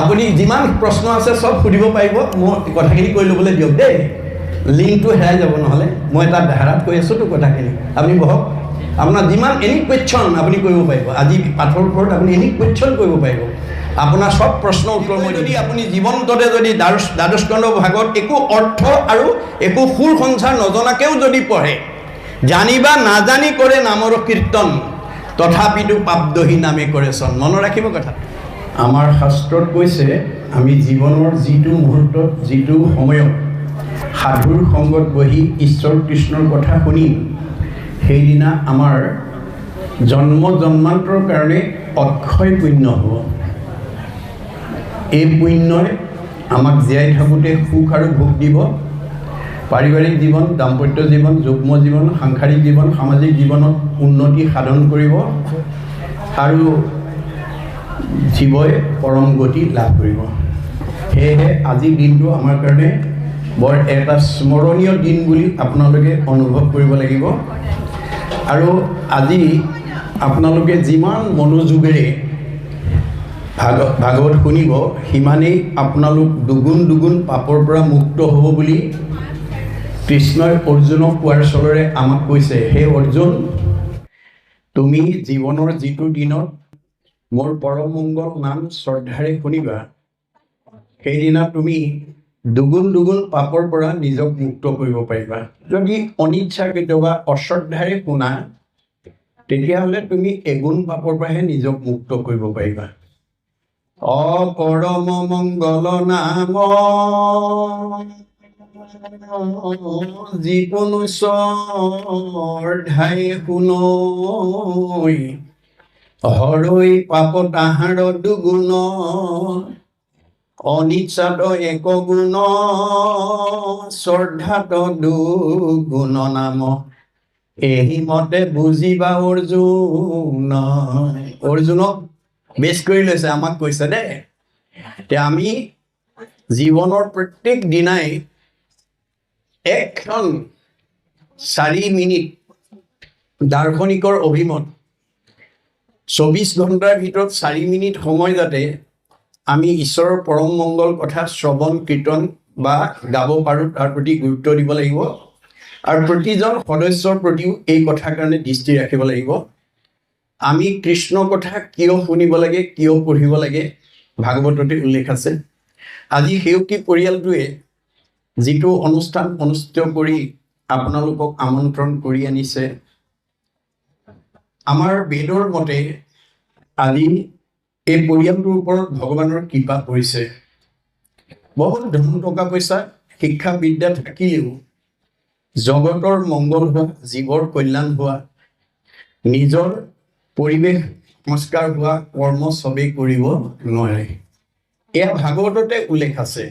আপুনি যিমান প্ৰশ্ন আছে চব সুধিব পাৰিব মই কথাখিনি কৈ ল'বলৈ দিয়ক দেই লিংকটো হেৰাই যাব নহ'লে মই এটা ধাৰাত কৈ আছোঁ তো কথাখিনি আপুনি বহক আপোনাৰ যিমান এনি কুৱেশ্যন আপুনি কৰিব পাৰিব আজি পাঠৰ ওপৰত আপুনি এনি কুৱেশ্যন কৰিব পাৰিব আপোনাৰ সব প্ৰশ্ন উত্তৰ মই যদি আপুনি জীৱন্ততে যদি দ্বাদশ স্কন্ধ ভাগত একো অৰ্থ আৰু একো সুৰ সঞ্চাৰ নজনাকেও যদি পঢ়ে জানিবা নাজানি কৰে নামৰ কীৰ্তন তথাপিতো পাপদহি নামে কৰে চন মনত ৰাখিব কথা আমাৰ শাস্ত্ৰত কৈছে আমি জীৱনৰ যিটো মুহূৰ্তত যিটো সময়ত সাধুৰ সংগত বহি ঈশ্বৰ কৃষ্ণৰ কথা শুনি সেইদিনা আমাৰ জন্ম জন্মান্তৰ কাৰণে অক্ষয় পুণ্য হ'ব এই পুণ্যই আমাক জীয়াই থাকোঁতে সুখ আৰু ভোগ দিব পাৰিবাৰিক জীৱন দাম্পত্য জীৱন যুগ্ম জীৱন সাংসাৰিক জীৱন সামাজিক জীৱনত উন্নতি সাধন কৰিব আৰু জীৱই পৰম গতি লাভ কৰিব সেয়েহে আজিৰ দিনটো আমাৰ কাৰণে বৰ এটা স্মৰণীয় দিন বুলি আপোনালোকে অনুভৱ কৰিব লাগিব আৰু আজি আপোনালোকে যিমান মনোযোগেৰে ভাগৱত শুনিব সিমানেই আপোনালোক দুগুণ পাপৰ পৰা মুক্ত হ'ব বুলি কৃষ্ণই অৰ্জুনক কোৱাৰ চলৰে আমাক কৈছে হে অৰ্জুন তুমি জীৱনৰ যিটো দিনত মোৰ পৰম মংগল নাম শ্ৰদ্ধাৰে শুনিবা সেইদিনা তুমি দুগুণ পাপৰ পৰা নিজক মুক্ত কৰিব পাৰিবা যদি অনিচ্ছাকৃত বা অশ্ৰদ্ধাৰে শুনা তেতিয়াহ'লে তুমি এগুণ পাপৰ পৰাহে নিজক মুক্ত কৰিব পাৰিবা অপৰম মংগল নাম যিকোনো শ্ৰদ্ধাৰে শুনৈ হৰৈ পাপ তাহাৰ দুগুণ অনিচ্ছাত এক গুণ শ্ৰদ্ধাত দুগুণ নাম এই মতে বুজিবা অৰ্জুনক বেছ কৰি লৈছে আমাক কৈছে দেই এতিয়া আমি জীৱনৰ প্ৰত্যেক দিনাই একক্ষণ 4 মিনিট দাৰ্শনিকৰ অভিমত 24 ঘণ্টাৰ ভিতৰত 4 মিনিট সময় যাতে আমি ঈশ্বৰৰ পৰম মংগল কথা শ্ৰৱণ কীৰ্তন বা গাব পাৰোঁ তাৰ প্ৰতি গুৰুত্ব দিব লাগিব আৰু প্ৰতিজন সদস্যৰ প্ৰতিও এই কথাৰ কাৰণে দৃষ্টি ৰাখিব লাগিব আমি কৃষ্ণ কথা কিয় শুনিব লাগে কিয় পঢ়িব লাগে ভাগৱততে উল্লেখ আছে আজি সেউকী পৰিয়ালটোৱে যিটো অনুষ্ঠান অনুষ্ঠিত কৰি আপোনালোকক আমন্ত্ৰণ কৰি আনিছে আমাৰ বেদৰ মতে আজি এই পৰিয়ালটোৰ ওপৰত ভগৱানৰ কৃপা পৰিছে বহুত ধন টকা পইচা শিক্ষা বিদ্যা থাকিলেও জগতৰ মংগল হোৱা জীৱৰ কল্যাণ হোৱা নিজৰ পৰিৱেশ সংস্কাৰ হোৱা কৰ্ম চবেই কৰিব নোৱাৰে এয়া ভাগৱততে উল্লেখ আছে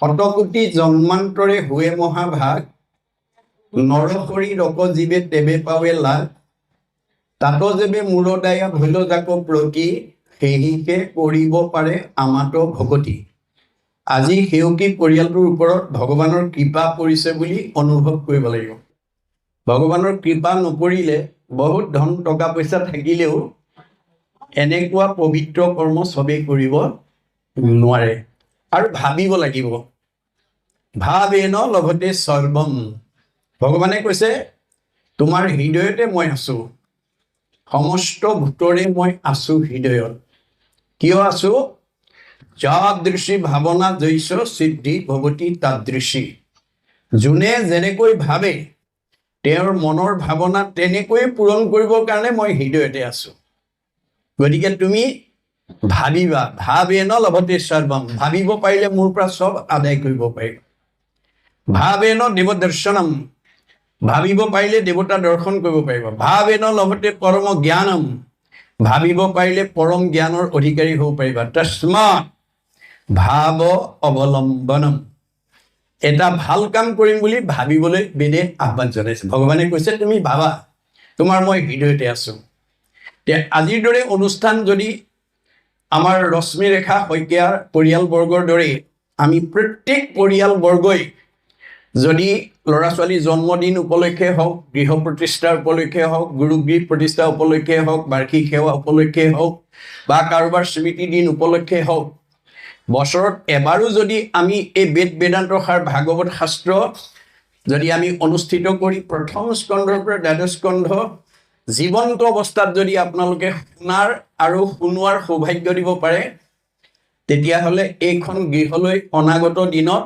শতকোটি জন্মান্তৰে হুৱে মহাভাগ নৰহৰি ৰক জীৱে তেবে পাৱে লাভ তাতো যেবে মূৰদায়া ভৈল জাক প্ৰতি সেহিকে কৰিব পাৰে আমাত ভগতি আজি সেউকী পৰিয়ালটোৰ ওপৰত ভগৱানৰ কৃপা পৰিছে বুলি অনুভৱ কৰিব লাগিব ভগৱানৰ কৃপা নপৰিলে বহুত ধন টকা পইচা থাকিলেও এনেকুৱা পবিত্ৰ কৰ্ম চবেই কৰিব নোৱাৰে আৰু ভাবিব লাগিব ভাবেন লগতে সৰ্বম ভগৱানে কৈছে তোমাৰ হৃদয়তে মই আছো সমস্ত ভূতৰে মই আছো হৃদয়ত কিয় আছো যাদৃশী ভাৱনা জৈস সিদ্ধি ভৱতি তাদৃশী যোনে যেনেকৈ ভাবে তেওঁৰ মনৰ ভাৱনা তেনেকৈ পূৰণ কৰিবৰ কাৰণে মই হৃদয়তে আছো গতিকে তুমি ভাবিবা ভাবেন লভতে সৰ্বম ভাবিব পাৰিলে মোৰ পৰা চব আদায় কৰিব পাৰিব ভাবেন দেৱ দৰ্শনম ভাবিব পাৰিলে দেৱতা দৰ্শন কৰিব পাৰিব ভাবেন লভতে পৰম জ্ঞানম ভাবিব পাৰিলে পৰম জ্ঞানৰ অধিকাৰী হ'ব পাৰিবা তস্মাৎ ভাৱ অৱলম্বনম এটা ভাল কাম কৰিম বুলি ভাবিবলৈ বেদে আহ্বান জনাইছে ভগৱানে কৈছে তুমি ভাবা তোমাৰ মই হৃদয়তে আছো আজিৰ দৰে অনুষ্ঠান যদি আমাৰ ৰশ্মিৰেখা শইকীয়াৰ পৰিয়ালবৰ্গৰ দৰে আমি প্ৰত্যেক পৰিয়ালবৰ্গই যদি ল'ৰা ছোৱালী জন্মদিন উপলক্ষে হওক গৃহ প্ৰতিষ্ঠাৰ উপলক্ষে হওক গুৰুগৃহ প্ৰতিষ্ঠা উপলক্ষে হওক বাৰ্ষিক সেৱা উপলক্ষে হওক বা কাৰোবাৰ স্মৃতি দিন উপলক্ষে হওক বছৰত এবাৰো যদি আমি এই বেদ বেদান্ত সাৰ ভাগৱত শাস্ত্ৰ যদি আমি অনুষ্ঠিত কৰি প্ৰথম স্কন্ধৰ পৰা দ্বাদশ স্কন্ধ জীৱন্ত অৱস্থাত যদি আপোনালোকে শুনাৰ আৰু শুনোৱাৰ সৌভাগ্য দিব পাৰে, তেতিয়াহ'লে এইখন গৃহলৈ অনাগত দিনত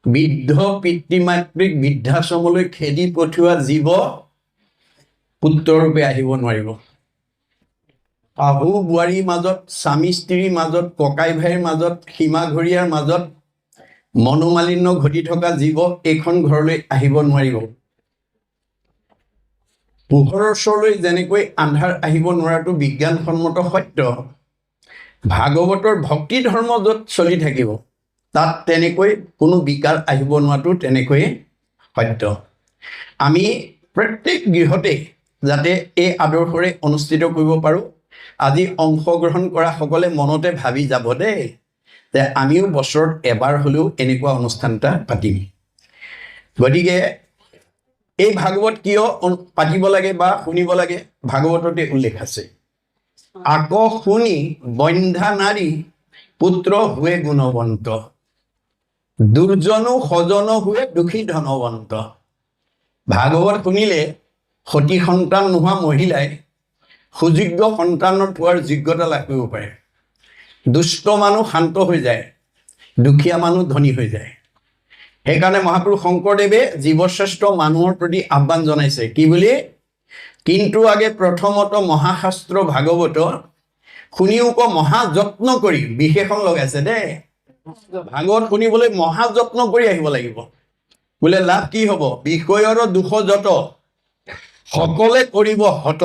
বৃদ্ধ পিতৃ মাতৃক বৃদ্ধাশ্ৰমলৈ খেদি পঠিওৱা জীৱ পুত্ৰৰূপে আহিব নোৱাৰিব। শাহু বোৱাৰীৰ মাজত, স্বামী স্ত্ৰীৰ মাজত, ককাই ভাইৰ মাজত, সীমা ঘৰীয়াৰ মাজত মনোমালিন্য ঘটি থকা জীৱ এইখন ঘৰলৈ আহিব নোৱাৰিব। পোহৰৰ ওচৰলৈ যেনেকৈ আন্ধাৰ আহিব নোৱাৰাটো বিজ্ঞানসন্মত সত্য, ভাগৱতৰ ভক্তি ধৰ্ম য'ত চলি থাকিব তাত তেনেকৈ কোনো বিকাৰ আহিব নোৱাৰাটো তেনেকৈয়ে সত্য। আমি প্ৰত্যেক গৃহতে যাতে এই আদৰ্শৰে অনুষ্ঠিত কৰিব পাৰোঁ, আজি অংশগ্ৰহণ কৰা সকলে মনতে ভাবি যাব দেই যে আমিও বছৰত এবাৰ হ'লেও এনেকুৱা অনুষ্ঠান এটা পাতিম। গতিকে এই ভাগৱত কিয় পাতিব লাগে বা শুনিব লাগে, ভাগৱততে উল্লেখ আছে। আকৌ শুনি বন্ধ্যা নাৰী পুত্ৰ হুৱে গুণৱন্ত, দুৰ্জনো সজন হুৱে দুখী ধনৱন্ত। ভাগৱত শুনিলে সতী সন্তান নোহোৱা মহিলাই সুযোগ্য সন্তানৰ পোৱাৰ যোগ্যতা লাভ কৰিব পাৰে। দুষ্ট মানুহ শান্ত হৈ যায়, দুখীয়া মানুহ ধনী হৈ যায়। সেইকাৰণে মহাপুৰুষ শংকৰদেৱে জীৱশ্ৰেষ্ঠ মানুহৰ প্ৰতি আহ্বান জনাইছে কি বুলি? কিন্তু আগে প্ৰথমত মহাশাস্ত্ৰ ভাগৱত শুনিওক মহাযত্ন কৰি, বিশেষণ লগাইছে দেই। ভাগৱত শুনিবলৈ মহাযত্ন কৰি আহিব লাগিব। বোলে লাভ কি হ'ব? বিষয়ৰ দুখ যত সকলে কৰিব হত,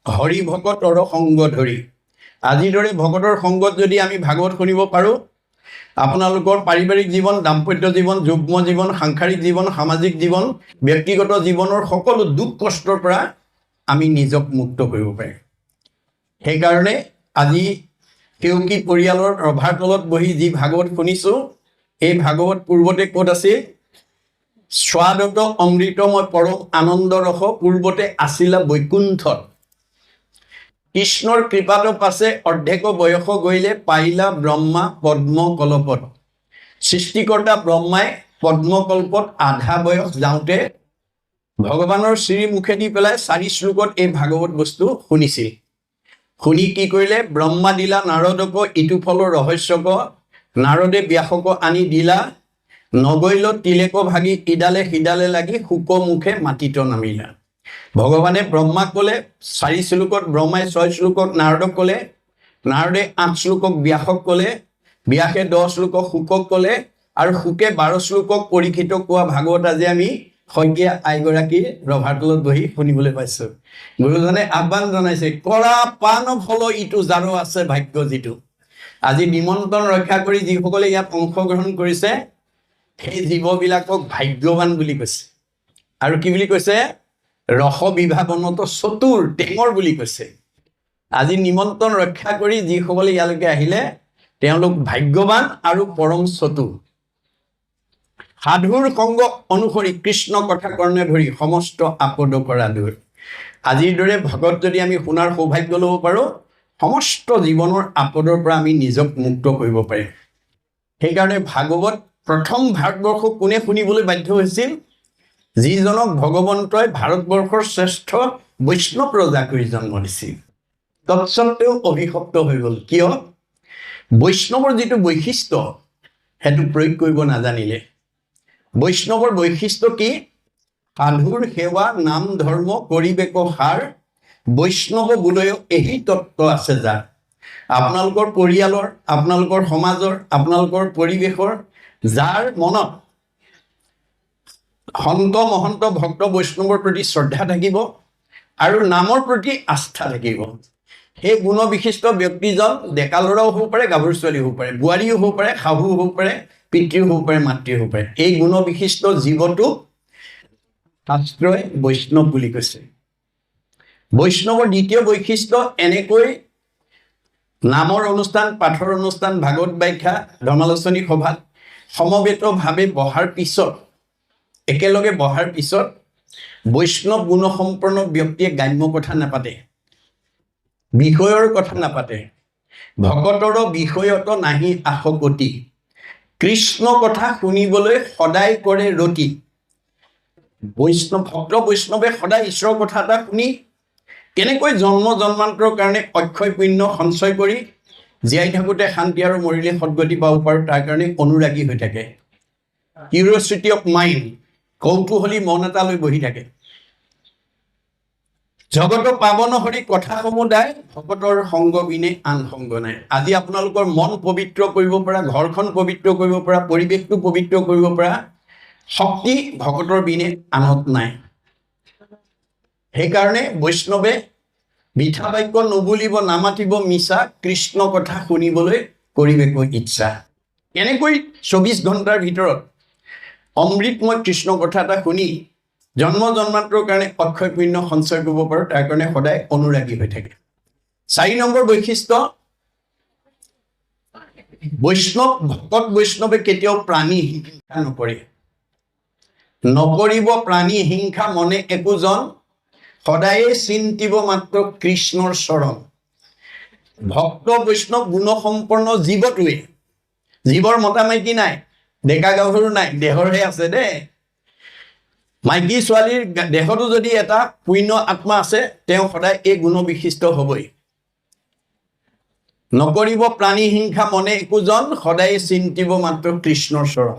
হৰি ভকতৰ সংগ ধৰি। আজিৰ দৰে ভকতৰ সংগত যদি আমি ভাগৱত শুনিব পাৰোঁ, আপোনালোকৰ পাৰিবাৰিক জীৱন, দাম্পত্য জীৱন, যুগ্ম জীৱন, সাংসাৰিক জীৱন, সামাজিক জীৱন, ব্যক্তিগত জীৱনৰ সকলো দুখ কষ্টৰ পৰা আমি নিজক মুক্ত কৰিব পাৰিম। সেইকাৰণে আজি সেউকী পৰিয়ালৰ ৰভাৰ তলত বহি যি ভাগৱত শুনিছোঁ, এই ভাগৱত পূৰ্বতে ক'ত আছিল? স্বাদত অমৃতময় পৰম আনন্দ ৰস পূৰ্বতে আছিলা বৈকুণ্ঠত। কৃষ্ণৰ কৃপাত পাছে অৰ্ধেক বয়স গৈ পাইলা ব্ৰহ্মা পদ্ম কল্পত। সৃষ্টিকৰ্তা ব্ৰহ্মাই পদ্মকল্পত আধা বয়স যাওঁতে ভগৱানৰ শ্ৰীমুখেদি পেলাই 4 শ্লোকত এই ভাগৱত বস্তু শুনিছিল। শুনি কি কৰিলে? ব্ৰহ্মা দিলা নাৰদক ইটো ফলৰ ৰহস্যক, নাৰদে ব্যাসক আনি দিলা, নগৈল তিলেক ভাগি ইডালে সিডালে লাগি শুক মুখে মাটিত নামিলা। ভগৱানে ব্ৰহ্মাক ক'লে 4 শ্লোকত, ব্ৰহ্মাই 6 শ্লোকত নাৰদক ক'লে, নাৰদে 8 শ্লোকক ব্যাসক ক'লে, ব্যাসে 10 শ্লোকক শুকক ক'লে, আৰু শুকে 12 শ্লোকক পৰীক্ষিতক কোৱা ভাগৱত আজি আমি শইকীয়া আইগৰাকী ৰভাৰ তলত বহি শুনিবলৈ পাইছোঁ। গুৰুজনে আহ্বান জনাইছে, কৰা পান ফল ইটো যাৰো আছে ভাগ্য যিটো। আজি নিমন্ত্ৰণ ৰক্ষা কৰি যিসকলে ইয়াত অংশগ্ৰহণ কৰিছে সেই জীৱবিলাকক ভাগ্যৱান বুলি কৈছে। আৰু কি বুলি কৈছে? ৰস বিভাৱনত চতুৰ টেঙৰ বুলি কৈছে। আজি নিমন্ত্ৰণ ৰক্ষা কৰি যিসকলে ইয়ালৈকে আহিলে তেওঁলোক ভাগ্যৱান আৰু পৰম চতুৰ। সাধুৰ সংগ অনুসৰি কৃষ্ণ কথা কৰ্ণে ধৰি সমস্ত আপদ কৰা দূৰ। আজিৰ দৰে ভাগৱত যদি আমি শুনাৰ সৌভাগ্য ল'ব পাৰোঁ, সমস্ত জীৱনৰ আপদৰ পৰা আমি নিজক মুক্ত কৰিব পাৰিম। সেইকাৰণে ভাগৱত প্ৰথম ভাৰতবৰ্ষক কোনে শুনিবলৈ বাধ্য হৈছিল? যিজনক ভগৱন্তই ভাৰতবৰ্ষৰ শ্ৰেষ্ঠ বৈষ্ণৱ ৰজা কৰি জন্ম দিছিল। তৎসত্বেও অভিশপ্ত হৈ গ'ল। কিয়? বৈষ্ণৱৰ যিটো বৈশিষ্ট্য সেইটো প্ৰয়োগ কৰিব নাজানিলে। বৈষ্ণৱৰ বৈশিষ্ট্য কি? সাধুৰ সেৱা নাম ধৰ্ম কৰিবেক সাৰ, বৈষ্ণৱ বোলয় এই তত্ত্ব আছে যাৰ। আপোনালোকৰ পৰিয়ালৰ, আপোনালোকৰ সমাজৰ, আপোনালোকৰ পৰিৱেশৰ যাৰ মনত সন্ত মহন্ত ভক্ত বৈষ্ণৱৰ প্ৰতি শ্ৰদ্ধা থাকিব আৰু নামৰ প্ৰতি আস্থা থাকিব, সেই গুণ বিশিষ্ট ব্যক্তিজন ডেকা ল'ৰাও হ'ব পাৰে, গাভৰু ছোৱালী হ'ব পাৰে, বোৱাৰীও হ'ব পাৰে, শাহু হ'ব পাৰে, পিতৃও হ'ব পাৰে, মাতৃও হ'ব পাৰে। এই গুণ বিশিষ্ট জীৱটো শাস্ত্ৰই বৈষ্ণৱ বুলি কৈছে। বৈষ্ণৱৰ দ্বিতীয় বৈশিষ্ট্য এনেকৈ নামৰ অনুষ্ঠান, পাঠৰ অনুষ্ঠান, ভাগৱত ব্যাখ্যা, ধৰ্মালোচনী সভাত সমবেতভাৱে বহাৰ পিছত, একেলগে বহাৰ পিছত বৈষ্ণৱ গুণসম্পন্ন ব্যক্তিয়ে গ্ৰাম্য কথা নাপাতে, বিষয়ৰ কথা নাপাতে, ভকতৰ বিষয়ত নাহি আসকতি কৃষ্ণ কথা শুনিবলৈ সদায় কৰে ৰতি ভক্ত বৈষ্ণৱে সদায় ঈশ্বৰৰ কথা এটা শুনি কেনেকৈ জন্ম জন্মান্তৰ কাৰণে অক্ষয় পুণ্য সঞ্চয় কৰি জীয়াই থাকোঁতে শান্তি আৰু মৰিলে সদ্গতি পাব পাৰোঁ তাৰ কাৰণে অনুৰাগী হৈ থাকে কিউৰিয়চিটি অফ মাইণ্ড কৌতূহলী মন এটা লৈ বহি থাকে জগত পাৱন হৰি কথা সমুদায় ভকতৰ সংগ বিনে আন সংগ নাই আজি আপোনালোকৰ মন পবিত্ৰ কৰিব পৰা ঘৰখন পবিত্ৰ কৰিব পৰা পৰিৱেশটো পবিত্ৰ কৰিব পৰা শক্তি ভকতৰ বিনে আনত নাই সেইকাৰণে বৈষ্ণৱে মিঠা বাক্য নুবুলিব নামাতিব মিছা কৃষ্ণ কথা শুনিবলৈ কৰিবেকৈ ইচ্ছা কেনেকৈ 24 ঘণ্টাৰ ভিতৰত অমৃতময় কৃষ্ণ কথা এটা শুনি জন্ম জন্মান্তৰ কাৰণে অক্ষয় পুণ্য সঞ্চয় কৰিব পাৰোঁ তাৰ কাৰণে সদায় অনুৰাগী হৈ থাকে 4 নম্বৰ বৈশিষ্ট্য বৈষ্ণৱ ভকত বৈষ্ণৱে কেতিয়াও প্ৰাণী হিংসা নকৰিব প্ৰাণী হিংসা মনে একোজন সদায়ে চিন্তিব মাত্ৰ কৃষ্ণৰ চৰণ ভক্ত বৈষ্ণৱ গুণসম্পন্ন জীৱটোৱে জীৱৰ মতা মাইকী নাই ডেকা গাভৰু নাই দেহৰহে আছে দেই মাইকী ছোৱালীৰ দেহতো যদি এটা পুণ্য আত্মা আছে তেওঁ সদায় এই গুণ বিশিষ্ট হ'বই নকৰিব প্ৰাণী হিংসা মনে একোজন সদায় চিন্তিব মাত্ৰ কৃষ্ণৰ চৰণ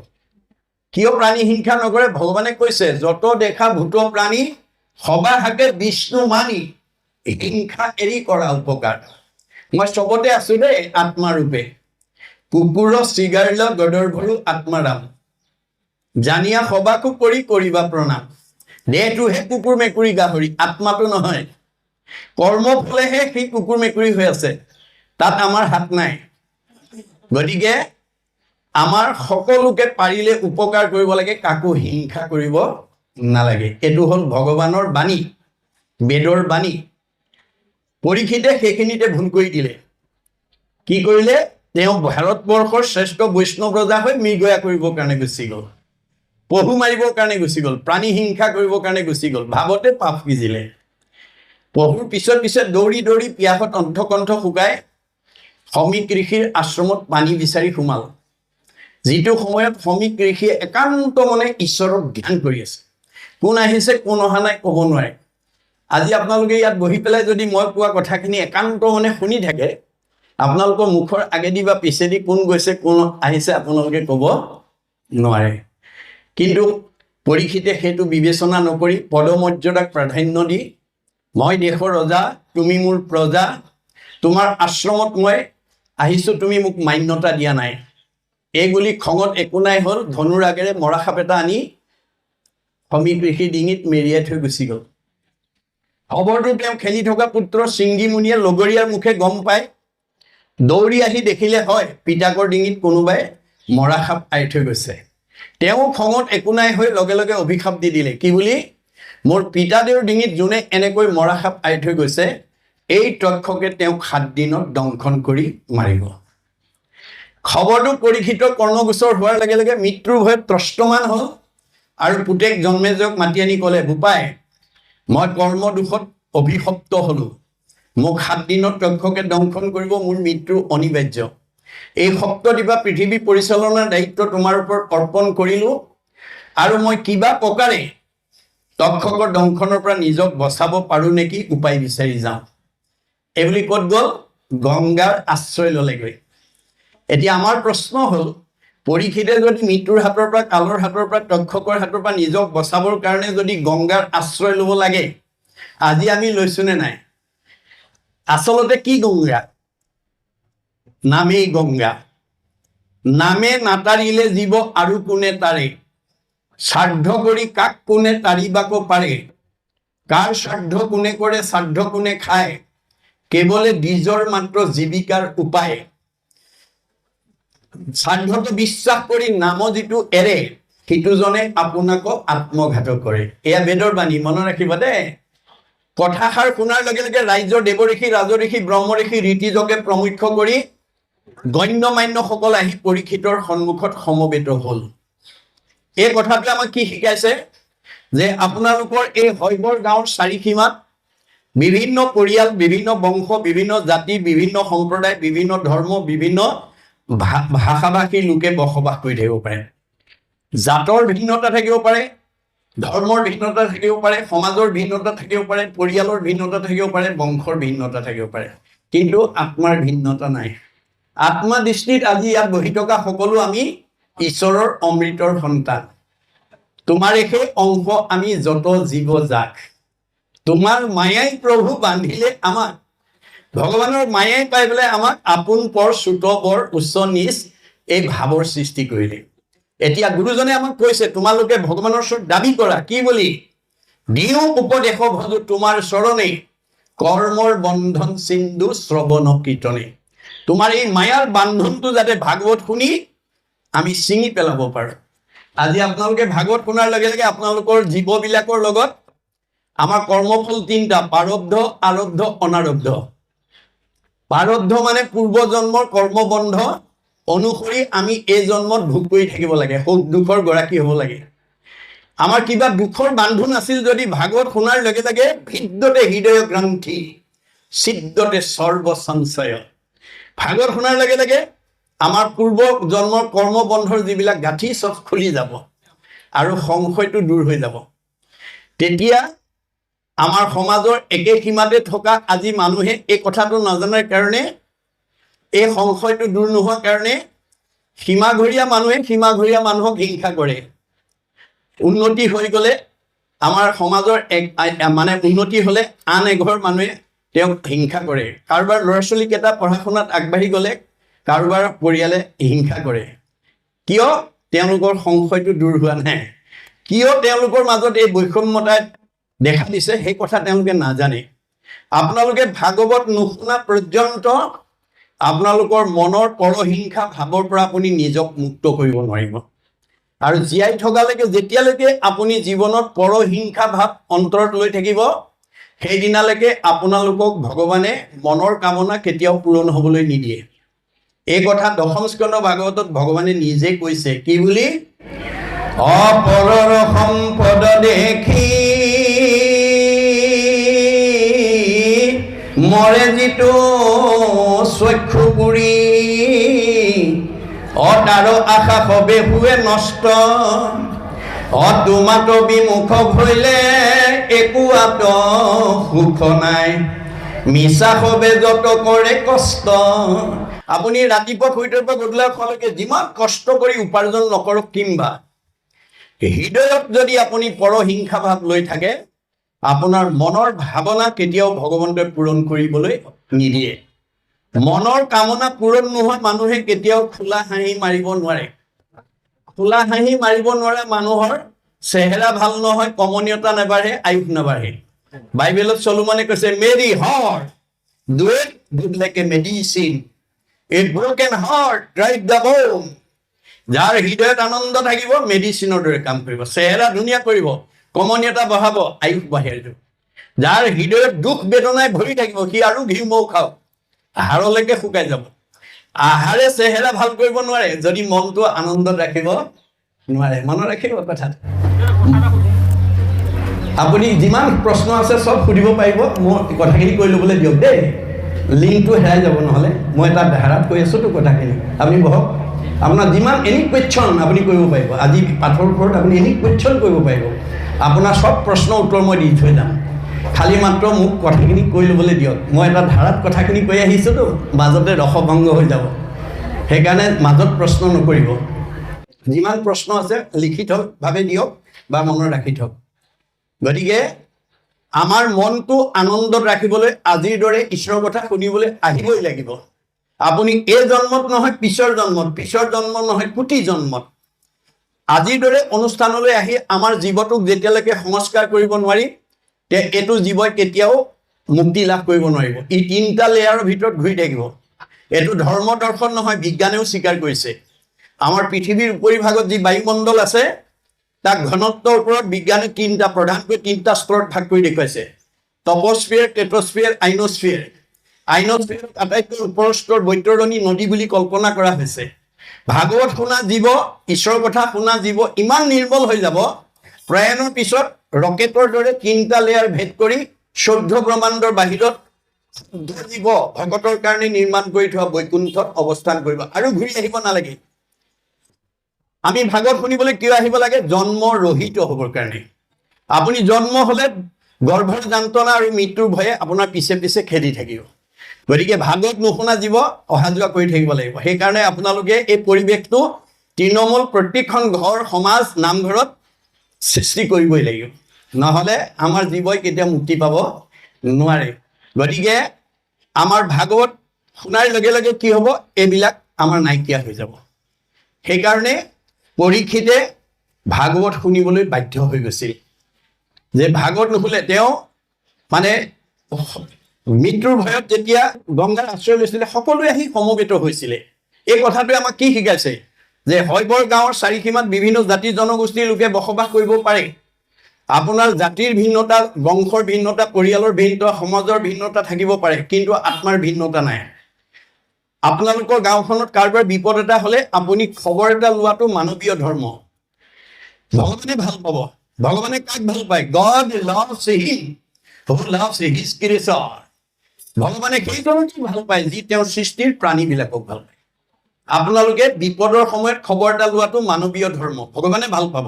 কিয় প্ৰাণী হিংসা নকৰে ভগৱানে কৈছে যত দেখা ভূত প্ৰাণী সবা থাকে বিষ্ণু মানি হিংসা এৰি কৰা উপকাৰ মই চবতে আছো দেই আত্মাৰূপে কুকুৰ চিগাৰ্ল গদৰ্ভৰু আত্মাৰাম জানিয়া সবাকো কৰিবা প্ৰণাম দেহটোহে কুকুৰ মেকুৰী গাহৰি আত্মাটো নহয় কৰ্ম ফলেহে সেই কুকুৰ মেকুৰী হৈ আছে তাত আমাৰ হাত নাই গতিকে আমাৰ সকলোকে পাৰিলে উপকাৰ কৰিব লাগে কাকো হিংসা কৰিব নালাগে এটো হ'ল ভগৱানৰ বাণী বেদৰ বাণী পৰীক্ষিতে সেইখিনিতে ভুল কৰি দিলে কি কৰিলে তেওঁ ভাৰতবৰ্ষৰ শ্ৰেষ্ঠ বৈষ্ণৱ ৰজা হৈ মৃগয়া কৰিবৰ কাৰণে গুচি গ'ল পহু মাৰিবৰ কাৰণে গুচি গ'ল প্ৰাণী হিংসা কৰিবৰ কাৰণে গুচি গ'ল ভাৱতে পাপ সিজিলে পহুৰ পিছত দৌৰি দৌৰি পিয়াহত অণ্ঠকণ্ঠ শুকাই সমীক ঋষিৰ আশ্ৰমত পানী বিচাৰি সোমাল যিটো সময়ত সমীক ঋষিয়ে একান্ত মনে ঈশ্বৰক ধ্যান কৰি আছে কোন আহিছে কোন অহা নাই ক'ব নোৱাৰে আজি আপোনালোকে ইয়াত বহি পেলাই যদি মই কোৱা কথাখিনি একান্ত মনে শুনি থাকে আপোনালোকৰ মুখৰ আগেদি বা পিছেদি কোন গৈছে কোন আহিছে আপোনালোকে ক'ব নোৱাৰে কিন্তু পৰীক্ষিতে সেইটো বিবেচনা নকৰি পদমৰ্যাদাক প্ৰাধান্য দি মই দেশৰ ৰজা তুমি মোৰ প্ৰজা তোমাৰ আশ্ৰমত মই আহিছোঁ তুমি মোক মান্যতা দিয়া নাই এইগুলি খঙত একো নাই হ'ল ধনুৰ আগেৰে মৰা সাপ এটা আনি সমীক ঋষিৰ ডিঙিত মেৰিয়াই থৈ গুচি গ'ল খবৰটো তেওঁ খেলি থকা পুত্ৰ চিংগিমুনিয়ে লগৰীয়াৰ মুখে গম পায় দৌৰি আহি দেখিলে হয় পিতাকৰ ডিঙিত কোনোবাই মৰা সাপ আঁৰি থৈ গৈছে তেওঁ খঙত একো নাই হৈ লগে লগে অভিশাপ দি দিলে কি বুলি মোৰ পিতাদেউৰ ডিঙিত যোনে এনেকৈ মৰা সাপ আঁৰি থৈ গৈছে এই তক্ষকে তেওঁক 7 দিনত দংশন কৰি মাৰিব খবৰটো পৰীক্ষিত কৰ্ণগোচৰ হোৱাৰ লগে লগে মৃত্যুৰ ভয়ত ত্ৰস্তমান হ'ল আৰু পুতেক জন্মেজয়ক মাতি আনি ক'লে বোপাই মই কৰ্ম দোষত অভিশপ্ত হ'লোঁ মোক 7 দিনত তক্ষকে দংশন কৰিব মোৰ মৃত্যু অনিবাৰ্য এই সপ্তদিবা পৃথিৱী পৰিচালনাৰ দায়িত্ব তোমাৰ ওপৰত অৰ্পণ কৰিলোঁ আৰু মই কিবা প্ৰকাৰে তক্ষকৰ দংশনৰ পৰা নিজক বচাব পাৰোঁ নেকি উপায় বিচাৰি যাওঁ এইবুলি ক'ত গ'ল গংগাৰ আশ্ৰয় ল'লেগৈ এতিয়া আমাৰ প্ৰশ্ন হ'ল পৰীক্ষিতে যদি মৃত্যুৰ হাতৰ পৰা কালৰ হাতৰ পৰা তক্ষকৰ হাতৰ পৰা নিজক বচাবৰ কাৰণে যদি গংগাৰ আশ্ৰয় ল'ব লাগে আজি আমি লৈছোনে নাই আচলতে কি গংগা নামেই গংগা নামে নাতাৰিলে জীৱ আৰু কোনে তাৰে শ্ৰাদ্ধ কৰি কাক কোনে তাৰিবাক পাৰে কাৰ শ্ৰাদ্ধ কোনে কৰে শ্ৰাদ্ধ কোনে খায় কেৱলে নিজৰ মাত্ৰ জীৱিকাৰ উপায় শ্ৰাদ্ধটো বিশ্বাস কৰি নাম যিটো এৰে সিটোজনে আপোনাকো আত্মঘাত কৰে এয়া বেদৰ বাণী মনত ৰাখিবা দেই কথাষাৰ শুনাৰ লগে লগে ৰাজ্যৰ দেৱঋষি ৰাজঋষি ব্ৰহ্মঋষি ঋতিজকে প্ৰমুখ্য কৰি গণ্যমান্যসকল আহি পৰীক্ষিতৰ সন্মুখত সমবেত হ'ল এই কথাটোৱে আমাক কি শিকাইছে যে আপোনালোকৰ এই হৈবৰ গাঁৱৰ চাৰিসীমাত বিভিন্ন পৰিয়াল, বিভিন্ন বংশ, বিভিন্ন জাতি, বিভিন্ন সম্প্ৰদায়, বিভিন্ন ধৰ্ম, বিভিন্ন ভাষা-ভাষীৰ লোকে বসবাস কৰি থাকিব পাৰে। জাতৰ ভিন্নতা থাকিব পাৰে, ধৰ্মৰ ভিন্নতা থাকিব পাৰে, সমাজৰ ভিন্নতা থাকিব পাৰে, পৰিয়ালৰ ভিন্নতা থাকিব পাৰে, বংশৰ ভিন্নতা থাকিব পাৰে, কিন্তু আত্মাৰ ভিন্নতা নাই। আত্মা দৃষ্টিত আজি ইয়াত বহি থকা সকলো আমি ঈশ্বৰৰ অমৃতৰ সন্তান। তোমাৰে সেই অংশ আমি যত জীৱ জাক। তোমাৰ মায়াই প্ৰভু বান্ধিলে আমাক। ভগৱানৰ মায়াই পাই পেলাই আমাক আপোন পৰ চুত বৰ উচ্চ নিচ এই ভাৱৰ সৃষ্টি কৰিলে। এতিয়া গুৰুজনে আমাক কৈছে, তোমালোকে ভগৱানৰ ওচৰত দাবী কৰা, কি বুলি? দিও উপদেশ ভজো তোমাৰ চৰণে, কৰ্মৰ বন্ধন সিন্ধু শ্ৰৱণ কীৰ্তনে। তোমাৰ এই মায়াৰ বান্ধনটো যাতে ভাগৱত শুনি আমি ছিঙি পেলাব পাৰোঁ। আজি আপোনালোকে ভাগৱত শুনাৰ লগে লগে আপোনালোকৰ জীৱবিলাকৰ লগত আমাৰ কৰ্মফল তিনিটা: প্ৰাৰব্ধ, আৰব্ধ, অনাৰব্ধ। প্ৰাৰব্ধ মানে পূৰ্বজন্মৰ কৰ্মবন্ধ অনুসৰি আমি এই জন্মত ভোগ কৰি থাকিব লাগে, সুখ দুখৰ গৰাকী হ'ব লাগে। আমাৰ কিবা দুখৰ বান্ধোন আছিল যদি ভাগৱত শুনাৰ লগে লগে ভিদ্যতে হৃদয় গ্ৰন্থি ছিদ্যতে সৰ্ব সঞ্চয়। ভাগৱত শুনাৰ লগে লগে আমাৰ পূৰ্ব জন্মৰ কৰ্মবন্ধৰ যিবিলাক গাঁঠি চব খুলি যাব আৰু সংশয়টো দূৰ হৈ যাব। তেতিয়া আমাৰ সমাজৰ একে সীমাতে থকা আজি মানুহে এই কথাটো নাজানাৰ কাৰণে, এই সংশয়টো দূৰ নোহোৱাৰ কাৰণে সীমাঘৰীয়া মানুহে সীমাঘৰীয়া মানুহক হিংসা কৰে। উন্নতি হৈ গ'লে আমাৰ সমাজৰ মানে উন্নতি হ'লে আন এঘৰ মানুহে তেওঁক হিংসা কৰে। কাৰোবাৰ ল'ৰা ছোৱালীকেইটা পঢ়া শুনাত আগবাঢ়ি গ'লে কাৰোবাৰ পৰিয়ালে হিংসা কৰে। কিয়? তেওঁলোকৰ সংশয়টো দূৰ হোৱা নাই। কিয় তেওঁলোকৰ মাজত এই বৈষম্যতাই দেখা দিছে সেই কথা তেওঁলোকে নাজানে। আপোনালোকে ভাগৱত নুশুনা পৰ্যন্ত আপোনালোকৰ মনৰ পৰহিংসা ভাৱৰ পৰা আপুনি নিজক মুক্ত কৰিব নোৱাৰিব। আৰু জীয়াই থকালৈকে যেতিয়ালৈকে আপুনি জীৱনত পৰহিংসা ভাৱ অন্তৰত লৈ থাকিব, সেইদিনালৈকে আপোনালোকক ভগৱানে মনৰ কামনা কেতিয়াও পূৰণ হ'বলৈ নিদিয়ে। এই কথা দশম স্কন্ধ ভাগৱতত ভগৱানে নিজে কৈছে, কি বুলি? অপৰৰ সম্পদ দেখি মৰে যিটো চক্ষু পুৰি, তাৰ আশা সবে হুৱে নষ্ট, তোমাত বিমুখ ভৈলে একো আত সুখ নাই, মিছা সবে যত কৰে কষ্ট। আপুনি ৰাতিপুৱা শুই থকাৰ পৰা গধূলালৈকে যিমান কষ্ট কৰি উপাৰ্জন নকৰক কিম্বা, হৃদয়ত যদি আপুনি পৰহিংসা ভাৱ লৈ থাকে, আপোনাৰ মনৰ ভাৱনা কেতিয়াও ভগৱন্তই পূৰণ কৰিবলৈ নিদিয়ে। মনৰ কামনা পূৰণ নোহোৱা মানুহে কেতিয়াও খোলা হাঁহি মাৰিব নোৱাৰে। খোলা হাঁহি মাৰিব নোৱাৰা মানুহৰ চেহেৰা ভাল নহয়, কমনীয়তা নাবাঢ়ে, আয়ুস নাবাঢ়ে। বাইবেলত চলোমনে কৈছে, মেৰী হাৰ্ট ডুৱেট good like a medicine, A broken heart drive the bone. যাৰ হৃদয়ত আনন্দ থাকিব মেডিচিনৰ দৰে কাম কৰিব, চেহেৰা ধুনীয়া কৰিব, কমনীয়তা বঢ়াব, আয়ুস বাঢ়িব। যাৰ হৃদয়ত দুখ বেদনাই ভৰি থাকিব সি আৰু ঘিউ মৌ খাওক, হাড়লৈকে শুকাই যাব। আহাৰে চেহেৰা ভাল কৰিব নোৱাৰে যদি মনটো আনন্দত ৰাখিব নোৱাৰে। মনত ৰাখিব কথাটো। আপুনি যিমান প্ৰশ্ন আছে চব সুধিব পাৰিব, মোৰ কথাখিনি কৈ ল'বলৈ দিয়ক দেই, লিংকটো হেৰাই যাব নহ'লে। মই এটা ধাৰাত কৈ আছোঁতো কথাখিনি, আপুনি বহক। আপোনাৰ যিমান এনি কুৱেশ্যন আপুনি কৰিব পাৰিব, আজি পাঠৰ ওপৰত আপুনি এনি কুৱেশ্যন কৰিব পাৰিব। আপোনাৰ চব প্ৰশ্নৰ উত্তৰ মই দি থৈ যাম, খালি মাত্ৰ মোক কথাখিনি কৈ ল'বলৈ দিয়ক। মই এটা ধাৰাত কথাখিনি কৈ আহিছোঁতো, মাজতে ৰসভংগ হৈ যাব, সেইকাৰণে মাজত প্ৰশ্ন নকৰিব। যিমান প্ৰশ্ন আছে লিখিতভাৱে দিয়ক বা মনত ৰাখি থওক। গতিকে আমাৰ মনটো আনন্দত ৰাখিবলৈ আজিৰ দৰে ঈশ্বৰৰ কথা শুনিবলৈ আহিবই লাগিব। আপুনি এই জন্মত নহয় পিছৰ জন্মত, পিছৰ জন্ম নহয় কোটি জন্মত। আজিৰ দৰে অনুষ্ঠানলৈ আহি আমাৰ জীৱটোক যেতিয়ালৈকে সংস্কাৰ কৰিব নোৱাৰি, এইটো জীৱই কেতিয়াও মুক্তি লাভ কৰিব নোৱাৰিব। ই তিনিটা লেয়াৰৰ ভিতৰত ঘূৰি থাকিব। এইটো ধৰ্ম দৰ্শন নহয়, বিজ্ঞানেও স্বীকাৰ কৰিছে। আমাৰ পৃথিৱীৰ উপৰিভাগত যি বায়ুমণ্ডল আছে তাক ঘনত্বৰ ওপৰত বিজ্ঞানে প্ৰধানকৈ তিনিটা স্তৰত ভাগ কৰি দেখুৱাইছে: টপস্ফিয়াৰ, টেট্ৰস্ফিয়াৰ, আইনস্ফিয়াৰ। আইনস্ফিয়াৰত আটাইতকৈ ওপৰৰ স্তৰ বৈতৰণী নদী বুলি কল্পনা কৰা হৈছে। ভাগৱত শুনা জীৱ, ঈশ্বৰৰ কথা শুনা জীৱ ইমান নিৰ্মল হৈ যাব, প্ৰয়াণৰ পিছত ৰকেটৰ দৰে তিনিটা লেয়াৰ ভেদ কৰি 14 ব্ৰহ্মাণ্ডৰ বাহিৰত জীৱ ভগতৰ কাৰণে নিৰ্মাণ কৰি থোৱা বৈকুণ্ঠত অৱস্থান কৰিব আৰু ঘূৰি আহিব নালাগে। আমি ভাগৱত শুনিবলৈ কিয় আহিব লাগে? জন্ম ৰহিত হ'বৰ কাৰণে। আপুনি জন্ম হ'লে গৰ্ভৰ যন্ত্ৰণা আৰু মৃত্যুৰ ভয়ে আপোনাৰ পিছে পিছে খেদি থাকিব। গতিকে ভাগৱত নুশুনা জীৱ অহা যোৱা কৰি থাকিব লাগিব। সেইকাৰণে আপোনালোকে এই পৰিৱেশটো তৃণমূল প্ৰত্যেকখন ঘৰ সমাজ নামঘৰত সৃষ্টি কৰিবই লাগিব, নহ'লে আমাৰ জীৱই কেতিয়াও মুক্তি পাব নোৱাৰে। গতিকে আমাৰ ভাগৱত শুনাৰ লগে লগে কি হ'ব? এইবিলাক আমাৰ নাইকিয়া হৈ যাব। সেইকাৰণে পৰীক্ষিতে ভাগৱত শুনিবলৈ বাধ্য হৈ গৈছিল। যে ভাগৱত নুশুনে তেওঁ মানে মৃত্যুৰ ভয়ত যেতিয়া গংগাৰ আশ্ৰয় লৈছিলে সকলোৱে আহি সমবেত হৈছিলে। এই কথাটোৱে আমাক কি শিকাইছে? যে শৈবৰ গাঁৱৰ চাৰিসীমাত বিভিন্ন জাতি জনগোষ্ঠীৰ লোকে বসবাস কৰিব পাৰে। আপোনাৰ জাতিৰ ভিন্নতা, বংশৰ ভিন্নতা, পৰিয়ালৰ ভিন্নতা, সমাজৰ ভিন্নতা থাকিব পাৰে, কিন্তু আত্মাৰ ভিন্নতা নাই। আপোনালোকৰ গাঁওখনত কাৰোবাৰ বিপদ এটা হ'লে আপুনি খবৰ এটা লোৱাটো মানৱীয় ধৰ্ম। ভগৱানে ভাল পাব। ভগৱানে কাক ভাল পায়? God loves him who loves his creature. ভগৱানে সেইজনকে ভাল পায় যি তেওঁৰ সৃষ্টিৰ প্ৰাণীবিলাকক ভাল পায়। আপোনালোকে বিপদৰ সময়ত খবৰ এটা লোৱাটো মানৱীয় ধৰ্ম, ভগৱানে ভাল পাব।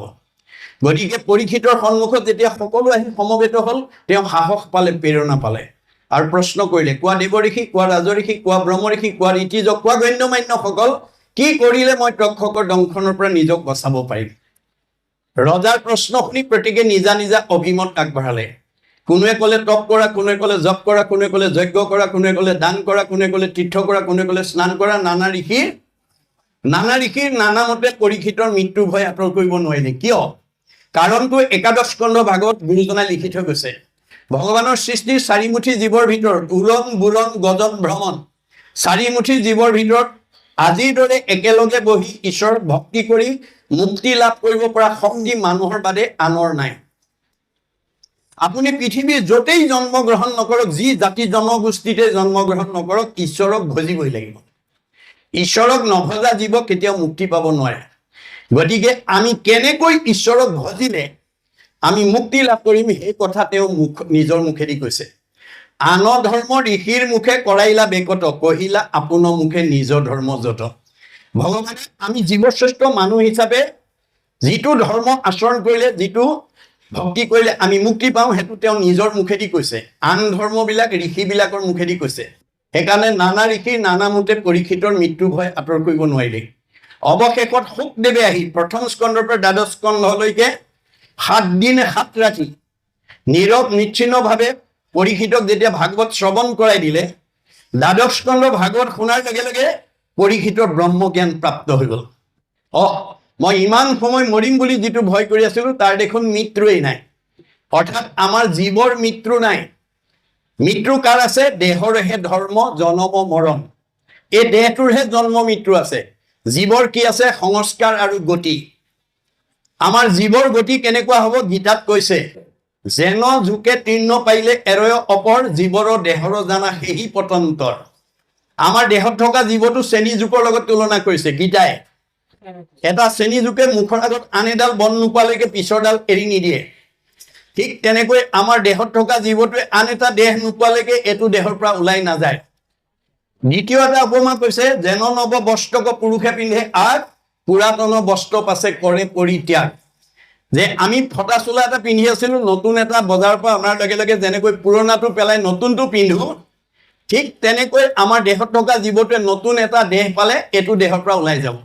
গতিকে পৰীক্ষিতৰ সন্মুখত যেতিয়া সকলো আহি সমবেত হ'ল, তেওঁ সাহস পালে, প্ৰেৰণা পালে আৰু প্ৰশ্ন কৰিলে, কোৱা দেৱঋষি, কোৱা ৰাজঋষি, কোৱা ব্ৰহ্মঋষি, কোৱা ঋতিজ, কোৱা গণ্যমান্যসকল, কি কৰিলে মই তক্ষকৰ দংশনৰ পৰা নিজক বচাব পাৰিম? ৰজাৰ প্ৰশ্ন শুনি প্ৰত্যেকে নিজা নিজা অভিমত আগবঢ়ালে। কোনোৱে ক'লে তপ কৰা, কোনোৱে ক'লে জপ কৰা, কোনোৱে ক'লে যজ্ঞ কৰা, কোনোৱে ক'লে দান কৰা, কোনোৱে ক'লে তীৰ্থ কৰা, কোনোৱে ক'লে স্নান কৰা। নানা ঋষিৰ নানা মতে পৰীক্ষিতৰ মৃত্যুৰ ভয় আঁতৰ কৰিব নোৱাৰিলে। কিয়? কাৰণটো একাদশ স্কন্ধ ভাগৱত গুৰুজনাই লিখি থৈ গৈছে। ভগৱানৰ সৃষ্টিৰ চাৰিমুঠি জীৱৰ ভিতৰত উৰণ বুৰণ গজন ভ্ৰমণ, চাৰিমুঠি জীৱৰ ভিতৰত আজিৰ দৰে একেলগে বহি ঈশ্বৰ ভক্তি কৰি মুক্তি লাভ কৰিব পৰা শক্তি মানুহৰ বাদে আনৰ নাই। আপুনি পৃথিৱীৰ য'তেই জন্মগ্ৰহণ নকৰক, যি জাতি জনগোষ্ঠীতে জন্মগ্ৰহণ নকৰক, ঈশ্বৰক ভজিবই লাগিব। ঈশ্বৰক নভজা জীৱ কেতিয়াও মুক্তি পাব নোৱাৰে। গতিকে আমি কেনেকৈ ঈশ্বৰক ভজিলে আমি মুক্তি লাভ কৰিম, সেই কথা তেওঁ নিজৰ মুখেদি কৈছে। আন ধৰ্ম ঋষিৰ মুখে কৰাইলা বেকত, কহিলা আপোন মুখে নিজ ধৰ্ম যত। ভগৱানে আমি জীৱশ্ৰেষ্ঠ মানুহ হিচাপে যিটো ধৰ্ম আচৰণ কৰিলে, যিটো ভক্তি কৰিলে আমি মুক্তি পাওঁ, সেইটো তেওঁ নিজৰ মুখেদি কৈছে। আন ধৰ্মবিলাক ঋষিবিলাকৰ মুখেদি কৈছে। সেইকাৰণে নানা ঋষিৰ নানা মতে পৰীক্ষিতৰ মৃত্যু ভয় আঁতৰ কৰিব নোৱাৰিলে। অৱশেষত শুকদেৱে আহি প্ৰথম স্কন্ধৰ পৰা দ্বাদশ স্কন্ধলৈকে 7 দিন 7 ৰাতি নীৰৱ নিচ্ছিন্নভাৱে পৰীক্ষিতক যেতিয়া ভাগৱত শ্ৰৱণ কৰাই দিলে, দ্বাদশ স্কন্ধ ভাগৱত শুনাৰ লগে লগে পৰীক্ষিতৰ ব্ৰহ্মজ্ঞান প্ৰাপ্ত হৈ গ'ল। মই ইমান সময় মৰিম বুলি যিটো ভয় কৰি আছিলোঁ, তাৰ দেখোন মৃত্যুৱেই নাই। অৰ্থাৎ আমাৰ জীৱৰ মৃত্যু নাই। মৃত্যু কাৰ আছে? দেহৰহে ধৰ্ম জনম মৰণ। এই দেহটোৰহে জন্ম মৃত্যু আছে। জীৱৰ কি আছে? সংস্কাৰ আৰু গতি। আমাৰ জীৱৰ গতি কেনেকুৱা হ'ব? গীতাত কৈছে, যেন জোকে তীৰ্ণ পাৰিলে এৰয় অপৰ, জীৱৰ দেহৰ জানা সেহি পতন্তৰ। আমাৰ দেহত থকা জীৱটো শ্ৰেণী জোকৰ লগত তুলনা কৰিছে গীতাই। এটা শ্ৰেণী জোকে মুখৰ আগত আন এডাল বন নোপোৱালৈকে পিছৰডাল এৰি নিদিয়ে। ঠিক তেনেকৈ আমাৰ দেহত থকা জীৱটোৱে আন এটা দেহ নোপোৱালৈকে এইটো দেহৰ পৰা ওলাই নাযায়। দ্বিতীয় এটা উপমা কৈছে, যেন নৱ বস্ত্ৰক পুৰুষে পিন্ধে আগ, পুৰাতন বস্ত্ৰ পাছে কৰে পৰিত্যাগ। যে আমি ফটা চোলা এটা পিন্ধি আছিলোঁ, নতুন এটা বজাৰৰ পৰা অনাৰ লগে লগে যেনেকৈ পুৰণাটো পেলাই নতুনটো পিন্ধো, ঠিক তেনেকৈ আমাৰ দেহত থকা জীৱটোৱে নতুন এটা দেহ পালে এইটো দেহৰ পৰা ওলাই যাব।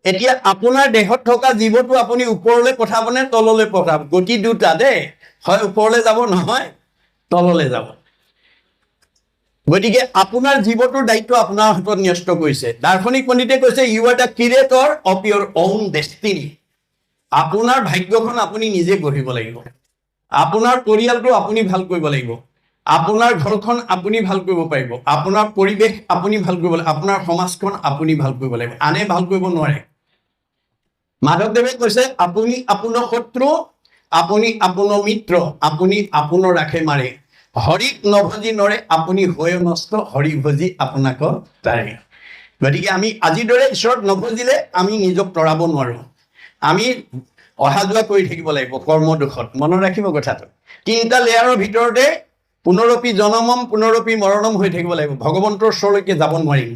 এতিয়া আপোনাৰ দেহত থকা জীৱটো আপুনি ওপৰলৈ পঠাবনে তললৈ পঠাব? গতি দুটা দেই, হয় ওপৰলৈ যাব, নহয় তললৈ যাব। গতিকে আপোনাৰ জীৱটোৰ দায়িত্ব আপোনাৰ হাতত ন্যস্ত কৰিছে। দাৰ্শনিক পণ্ডিতে কৈছে, you are the creator of your own destiny. আপোনাৰ ভাগ্যখন আপুনি নিজে গঢ়িব লাগিব। আপোনাৰ পৰিয়ালটো আপুনি ভাল কৰিব লাগিব। আপোনাৰ ঘৰখন আপুনি ভাল কৰিব পাৰিব। আপোনাৰ পৰিৱেশ আপুনি ভাল কৰিব লাগিব। আপোনাৰ সমাজখন আপুনি ভাল কৰিব লাগিব। আনে ভাল কৰিব নোৱাৰে। মাধৱদেৱে কৈছে, আপুনি আপোনাৰ শত্ৰু, আপুনি আপোনাৰ মিত্ৰ, আপুনি আপোনাৰ ৰাখে মাৰে। হৰিক নভজি নৰে, আপুনি হৈ নষ্ট, হৰি ভজি আপোনাক তাৰে। গতিকে আমি আজিৰ দৰে ঈশ্বৰক নভজিলে আমি নিজক তৰাব নোৱাৰোঁ। আমি অহা যোৱা কৰি থাকিব লাগিব কৰ্ম দুখত। মনত ৰাখিব কথাটো। 3টা লেয়াৰৰ ভিতৰতে পুনৰপি জনমম পুনৰপি মৰণম হৈ থাকিব লাগিব, ভগৱন্তৰ ওচৰলৈকে যাব নোৱাৰিম।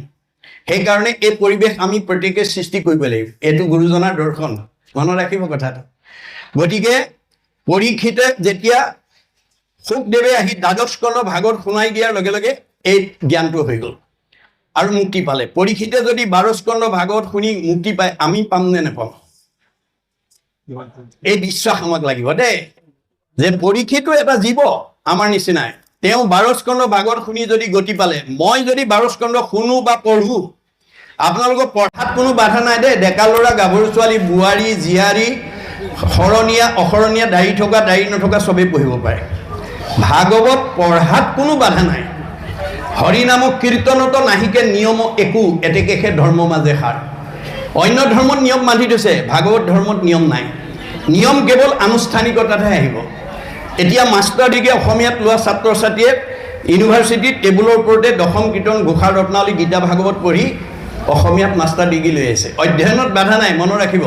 সেইকাৰণে এই পৰিৱেশ আমি প্ৰত্যেকে সৃষ্টি কৰিব লাগিব। এইটো গুৰুজনাৰ দৰ্শন, মনত ৰাখিব কথাটো। গতিকে পৰীক্ষিতে যেতিয়া সুখদেৱে আহি দ্বাদশ স্কন্ধ ভাগৱত শুনাই দিয়াৰ লগে লগে এই জ্ঞানটো হৈ গ'ল আৰু মুক্তি পালে। পৰীক্ষিতে যদি 12 স্কন্ধ ভাগৱত শুনি মুক্তি পায়, আমি পাম নে নেপাম? এই বিশ্বাস আমাক লাগিব দেই, যে পৰীক্ষিতো এটা জীৱ আমাৰ নিচিনাই। তেওঁ 12 স্কন্ধ ভাগৱত শুনি যদি গতি পালে, মই যদি 12 স্কন্ধ শুনো বা পঢ়ো, আপোনালোকৰ পঢ়াত কোনো বাধা নাই দেই। ডেকা ল'ৰা, গাভৰু ছোৱালী, বোৱাৰী, জীয়াৰী, শৰণীয়া অশৰণীয়া, দাড়ি থকা দাড়ি নথকা চবেই পঢ়িব পাৰে। ভাগৱত পঢ়াত কোনো বাধা নাই। হৰিনামক কীৰ্তনত নাহিকে নিয়ম একো, এতেকেহে ধৰ্ম মাজে সাৰ। অন্য ধৰ্মত নিয়ম বান্ধি থৈছে, ভাগৱত ধৰ্মত নিয়ম নাই। নিয়ম কেৱল আনুষ্ঠানিকতাতহে আহিব। এতিয়া মাষ্টাৰ ডিগ্ৰী অসমীয়াত লোৱা ছাত্ৰ ছাত্ৰীয়ে ইউনিভাৰ্চিটিত টেবুলৰ ওপৰতে দশম কীৰ্তন, ঘোষা ৰত্নাৱলী, গীতা ভাগৱত পঢ়ি অসমীয়াত মাষ্টাৰ ডিগ্ৰী লৈ আহিছে। অধ্যয়নত বাধা নাই, মনত ৰাখিব।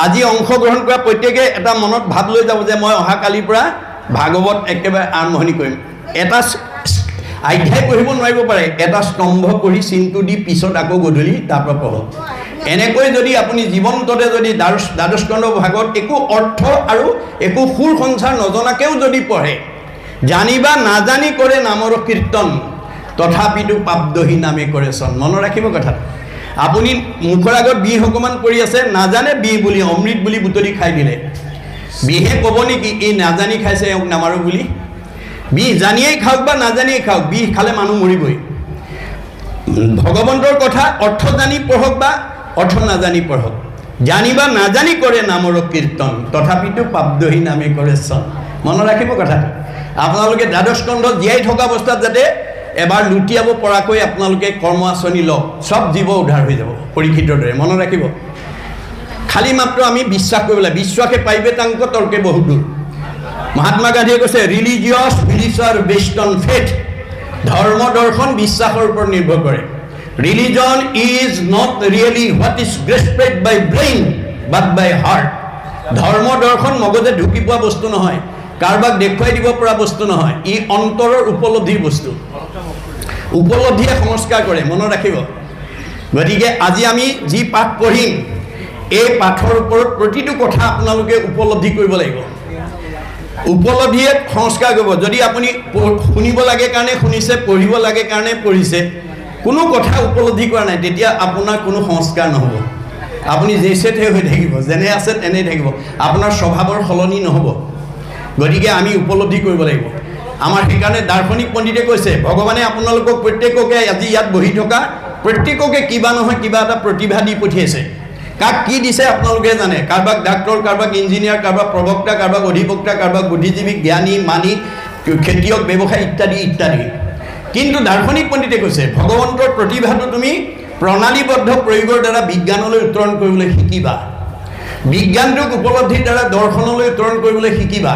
আজি অংশগ্ৰহণ কৰা প্ৰত্যেকে এটা মনত ভাৱ লৈ যাব যে মই অহা কালিৰ পৰা ভাগৱত একেবাৰে আৰম্ভণি কৰিম। এটা অধ্যায় পঢ়িব নোৱাৰিব পাৰে, এটা স্তম্ভ পঢ়ি চিনটো দি পিছত আকৌ গধূলি তাৰ পৰা পঢ়ক। এনেকৈ যদি আপুনি জীৱন্ততে যদি দ্বাদশ স্কন্ধ ভাগৱত একো অৰ্থ আৰু একো সুৰ সঞ্চাৰ নজনাকেও যদি পঢ়ে, জানিবা নাজানি কৰে নামৰ কীৰ্তন, তথাপিতো পাপদহি নামে কৰে চন। মনত ৰাখিব কথাটো। আপুনি মুখৰ আগত বিহ অকণমান পৰি আছে, নাজানে বিহ বুলি অমৃত বুলি বুটলি খাই দিলে, বিহে ক'ব নেকি এই নাজানি খাইছে এওঁক নামাৰো বুলি? বিহ জানিয়েই খাওক বা নাজানিয়েই খাওক, বিহ খালে মানুহ মৰিবই। ভগৱন্তৰ কথা অৰ্থ জানি পঢ়ক বা অৰ্থ নাজানি পঢ়ক, জানিবা নাজানি কৰে নামৰ কীৰ্তন, তথাপিতো পাপদহি নামে কৰে চন। মনত ৰাখিব কথাটো। আপোনালোকে দ্বাদশ স্কন্ধ জীয়াই থকা অৱস্থাত যাতে এবাৰ লুটিয়াব পৰাকৈ আপোনালোকে কৰ্ম আঁচনি লওক, চব জীৱ উদ্ধাৰ হৈ যাব পৰীক্ষিতৰ দৰে। মনত ৰাখিব। খালি মাত্ৰ আমি বিশ্বাস কৰিব লাগে। বিশ্বাসে পাইবে তাংক তৰ্কে বহুত দূৰ। মহাত্মা গান্ধীয়ে কৈছে religious beliefs are based on faith. ধৰ্ম দৰ্শন বিশ্বাসৰ ওপৰত নিৰ্ভৰ কৰে। Religion is not really what is grasped by brain but by heart. ধৰ্ম দৰ্শন মগজে ঢুকি পোৱা বস্তু নহয়, কাৰোবাক দেখুৱাই দিব পৰা বস্তু নহয়, ই অন্তৰৰ উপলব্ধিৰ বস্তু। উপলব্ধিয়ে সংস্কাৰ কৰে, মনত ৰাখিব। গতিকে আজি আমি যি পাঠ পঢ়িম, এই পাঠৰ ওপৰত প্ৰতিটো কথা আপোনালোকে উপলব্ধি কৰিব লাগিব। উপলব্ধিয়ে সংস্কাৰ কৰিব। যদি আপুনি শুনিব লাগে কাৰণে শুনিছে, পঢ়িব লাগে কাৰণে পঢ়িছে, কোনো কথা উপলব্ধি কৰা নাই, তেতিয়া আপোনাৰ কোনো সংস্কাৰ নহ'ব। আপুনি যেইচেতে হৈ থাকিব, যেনে আছে তেনেই থাকিব, আপোনাৰ স্বভাৱৰ সলনি নহ'ব। গতিকে আমি উপলব্ধি কৰিব লাগিব। আমাৰ সেইকাৰণে দাৰ্শনিক পণ্ডিতে কৈছে ভগৱানে আপোনালোকক প্ৰত্যেককে আজি ইয়াত বহি থকা প্ৰত্যেককে কিবা নহয় কিবা এটা প্ৰতিভা দি পঠিয়াইছে। কাক কি দিছে আপোনালোকে জানে। কাৰোবাক ডাক্তৰ, কাৰোবাক ইঞ্জিনিয়াৰ, কাৰোবাক প্ৰবক্তা, কাৰোবাক অধিবক্তা, কাৰোবাক বুদ্ধিজীৱী, জ্ঞানী, মানি, খেতিয়ক, ব্যৱসায়ী ইত্যাদি ইত্যাদি। কিন্তু দাৰ্শনিক পণ্ডিতে কৈছে ভগৱন্তৰ প্ৰতিভাটো তুমি প্ৰণালীবদ্ধ প্ৰয়োগৰ দ্বাৰা বিজ্ঞানলৈ উত্তৰণ কৰিবলৈ শিকিবা। বিজ্ঞানটোক উপলব্ধিৰ দ্বাৰা দৰ্শনলৈ উত্তৰণ কৰিবলৈ শিকিবা।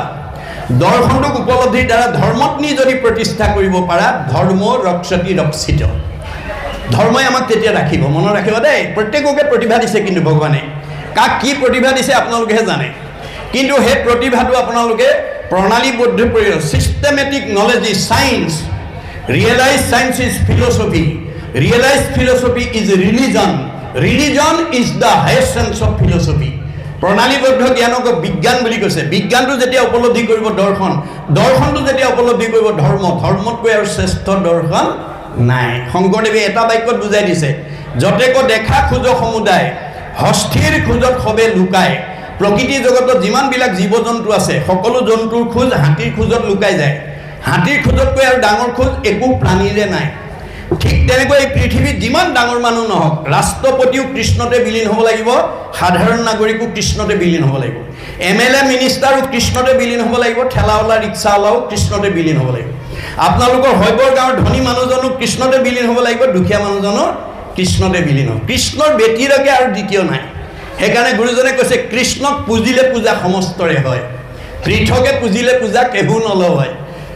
দৰ্শনটোক উপলব্ধিৰ দ্বাৰা ধৰ্মত নি যদি প্ৰতিষ্ঠা কৰিব পাৰা, ধৰ্ম ৰক্ষতি ৰক্ষিত। ধৰ্মই আমাক তেতিয়া ৰাখিব। মনত ৰাখিব দেই। প্ৰত্যেককে প্ৰতিভা দিছে, কিন্তু ভগৱানে কাক কি প্ৰতিভা দিছে আপোনালোকেহে জানে। কিন্তু সেই প্ৰতিভাটো আপোনালোকে প্ৰণালীবদ্ধ প্ৰয়োগ, systematic knowledge is science, realize science is philosophy, realize philosophy is religion, religion is the highest sense of philosophy. প্ৰণালীবদ্ধ জ্ঞানক বিজ্ঞান বুলি কৈছে। বিজ্ঞানটো যেতিয়া উপলব্ধি কৰিব দৰ্শন, দৰ্শনটো যেতিয়া উপলব্ধি কৰিব ধৰ্ম, ধৰ্মতকৈ আৰু শ্ৰেষ্ঠ দৰ্শন নাই। শংকৰদেৱে এটা বাক্যত বুজাই দিছে, যতেক দেখা খোজ সমুদায়, হস্থিৰ খোজত সবে লুকায়। প্ৰকৃতি জগতত যিমানবিলাক জীৱ জন্তু আছে, সকলো জন্তুৰ খোজ হাতীৰ খোজত লুকাই যায়। হাতীৰ খোজতকৈ আৰু ডাঙৰ খোজ একো প্ৰাণীৰে নাই। ঠিক তেনেকৈ এই পৃথিৱীত যিমান ডাঙৰ মানুহ নহওক, ৰাষ্ট্ৰপতিও কৃষ্ণতে বিলীন হ'ব লাগিব, সাধাৰণ নাগৰিকো কৃষ্ণতে বিলীন হ'ব লাগিব, MLA মিনিষ্টাৰো কৃষ্ণতে বিলীন হ'ব লাগিব, ঠেলাৱালা ৰিক্সাৱালাও কৃষ্ণতে বিলীন হ'ব লাগিব। আপোনালোকৰ হৈবৰ গাঁৱৰ ধনী মানুহজনো কৃষ্ণতে বিলীন হ'ব লাগিব, দুখীয়া মানুহজনো কৃষ্ণতে বিলীন হ'ব। কৃষ্ণৰ ব্যতিৰেকে আৰু দ্বিতীয় নাই। সেইকাৰণে গুৰুজনে কৈছে কৃষ্ণক পুজিলে পূজা সমস্তৰে হয়, পৃথকে পুজিলে পূজা কেহু নলয়।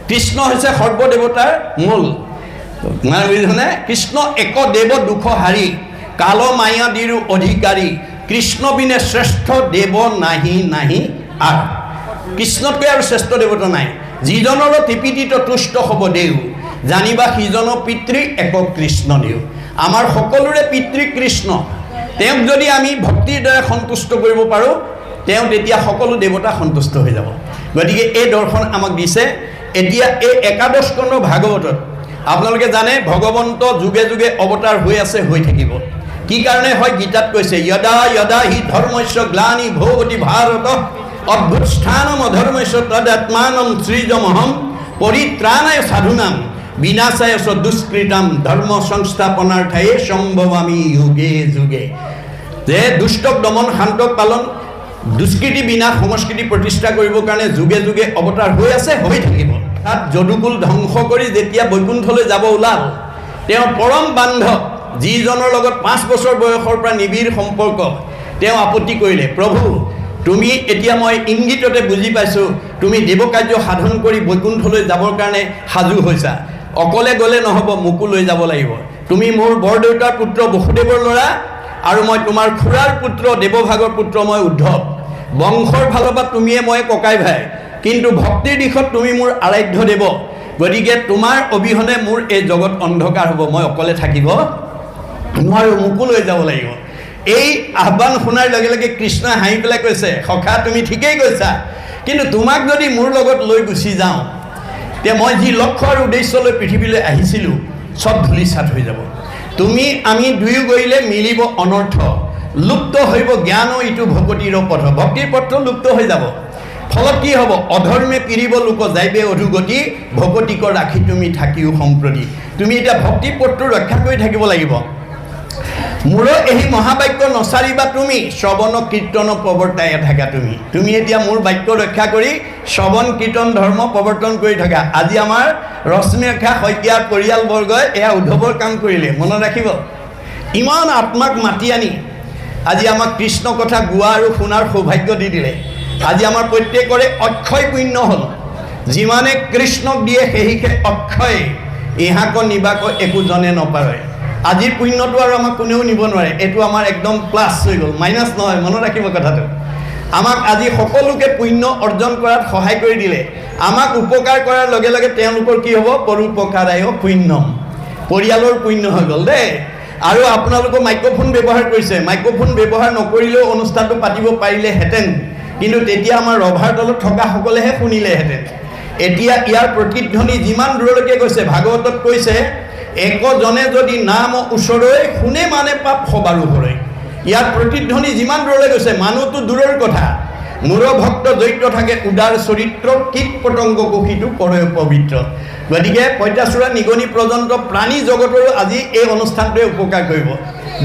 কৃষ্ণ হৈছে সৰ্বদেৱতাৰ মূল। মানে বুজিছনে? কৃষ্ণ এক দেৱ দুখ হাৰি, কাল মায়া দিৰো অধিকাৰী, কৃষ্ণ বিনে শ্ৰেষ্ঠ দেৱ নাহি নাহি আৰ। কৃষ্ণতকৈ আৰু শ্ৰেষ্ঠ দেৱতা নাই। যিজনৰ ত্ৰিপিটিত তুষ্ট হ'ব দেউ, জানিবা সিজন পিতৃ এক কৃষ্ণ দেউ। আমাৰ সকলোৰে পিতৃ কৃষ্ণ। তেওঁক যদি আমি ভক্তিৰ দ্বাৰা সন্তুষ্ট কৰিব পাৰোঁ, তেওঁ তেতিয়া সকলো দেৱতা সন্তুষ্ট হৈ যাব। গতিকে এই দৰ্শন আমাক দিছে। এতিয়া এই একাদশ স্কন্ধ ভাগৱতত আপোনালোকে জানে ভগৱন্ত যুগে যুগে অৱতাৰ হৈ আছে, হৈ থাকিব। কি কাৰণে হয়? গীতাত কৈছে যদা যদা হি ধৰ্মস্য গ্লানি ভৱতি ভাৰত অদ্ভুত স্থানম অধৰ্মস্য তদাত্মানম সৃজমহম পৰিত্ৰাণায় সাধুনাম বিনাশায় চ দুষ্কৃতাম ধৰ্ম সংস্থাপনাৰ্থে সম্ভৱামি যুগে যুগে। যে দুষ্টক দমন, শান্তক পালন, দুষ্কৃতি বিনাশ, সংস্কৃতি প্ৰতিষ্ঠা কৰিবৰ কাৰণে যুগে যুগে অৱতাৰ হৈ আছে, হৈ থাকিব। তাত যদুকুল ধ্বংস কৰি যেতিয়া বৈকুণ্ঠলৈ যাব ওলাল, তেওঁ পৰম বান্ধৱ যিজনৰ লগত 5 বছৰ বয়সৰ পৰা নিবিড় সম্পৰ্ক, তেওঁ আপত্তি কৰিলে, প্ৰভু তুমি এতিয়া মই ইংগিততে বুজি পাইছোঁ তুমি দেৱকাৰ্য সাধন কৰি বৈকুণ্ঠলৈ যাবৰ কাৰণে সাজু হৈছা। অকলে গ'লে নহ'ব, মোকো লৈ যাব লাগিব। তুমি মোৰ বৰদেউতাৰ পুত্ৰ বসুদেৱৰ ল'ৰা, আৰু মই তোমাৰ খুৰাৰ পুত্ৰ দেৱভাগৰ পুত্ৰ, মই উদ্ধৱ। বংশৰ ফালৰ পৰা তুমিয়ে মই ককাই ভাই, কিন্তু ভক্তিৰ দিশত তুমি মোৰ আৰাধ্য দেৱ। গতিকে তোমাৰ অবিহনে মোৰ এই জগত অন্ধকাৰ হ'ব, মই অকলে থাকিব নোৱাৰোঁ, মোকো লৈ যাব লাগিব। এই আহ্বান শুনাৰ লগে লগে কৃষ্ণই হাঁহি পেলাই কৈছে, সখা তুমি ঠিকেই কৈছা, কিন্তু তোমাক যদি মোৰ লগত লৈ গুচি যাওঁ, তেতিয়া মই যি লক্ষ্য আৰু উদ্দেশ্যলৈ পৃথিৱীলৈ আহিছিলোঁ চব ধূলিচাত হৈ যাব। তুমি আমি দুয়ো গৈলে মিলিব অনৰ্থ, লুপ্ত হৈব জ্ঞান ইটো ভকতিৰ পথ। ভক্তিৰ পথটো লুপ্ত হৈ যাব। ফলত কি হ'ব? অধৰ্মে পিৰিব লোক যাইবে অধুগতি, ভকতিক ৰাখি তুমি থাকিও সম্প্ৰতি। তুমি এতিয়া ভক্তি পথটো ৰক্ষা কৰি থাকিব লাগিব। মোৰ এই মহাবাক্য নচাৰিবা তুমি, শ্ৰৱণ কীৰ্তন প্ৰৱৰ্তাই থাকা তুমি। তুমি এতিয়া মোৰ বাক্য ৰক্ষা কৰি শ্ৰৱণ কীৰ্তন ধৰ্ম প্ৰৱৰ্তন কৰি থাকা। আজি আমাৰ ৰশ্মিৰেখা শইকীয়াৰ পৰিয়ালবৰ্গই এয়া উদ্ধৱৰ কাম কৰিলে, মনত ৰাখিব। ইমান আত্মাক মাতি আনি আজি আমাক কৃষ্ণ কথা গোৱা আৰু শুনাৰ সৌভাগ্য দি দিলে। আজি আমাৰ প্ৰত্যেকৰে অক্ষয় পুণ্য হ'ল। যিমানে কৃষ্ণক দিয়ে সেহিকে অক্ষয়, ইহাক নিবাক একো জনে নপাৰে। আজিৰ পুণ্যটো আৰু আমাক কোনেও নিব নোৱাৰে। এইটো আমাৰ একদম প্লাছ হৈ গ'ল, মাইনাছ নহয়, মনত ৰাখিব কথাটো। আমাক আজি সকলোকে পুণ্য অৰ্জন কৰাত সহায় কৰি দিলে। আমাক উপকাৰ কৰাৰ লগে লগে তেওঁলোকৰ কি হ'ব? পৰোপকাৰায় পুণ্যম, পৰিয়ালৰ পুণ্য হৈ গ'ল দেই। আৰু আপোনালোকে মাইক্ৰফোন ব্যৱহাৰ কৰিছে, মাইক্ৰফোন ব্যৱহাৰ নকৰিলেও অনুষ্ঠানটো পাতিব পাৰিলেহেঁতেন, কিন্তু তেতিয়া আমাৰ ৰভাৰ তলত থকাসকলেহে শুনিলেহেঁতেন। এতিয়া ইয়াৰ প্ৰতিধ্বনি যিমান দূৰলৈকে গৈছে, ভাগৱতত কৈছে একজনে যদি নাম ওচৰৈ শুনে মানে পাপ সবাৰো হৰে। ইয়াৰ প্ৰতিধ্বনি যিমান দূৰলৈ গৈছে, মানুহটো দূৰৰ কথা, মোৰ ভক্ত দৈত্য থাকে উদাৰ চৰিত্ৰ, কীট পতংগ কুশিটো কৰে পবিত্ৰ। গতিকে পঁইতাচোৰা নিগনি পৰ্যন্ত প্ৰাণী জগতৰো আজি এই অনুষ্ঠানটোৱে উপকাৰ কৰিব।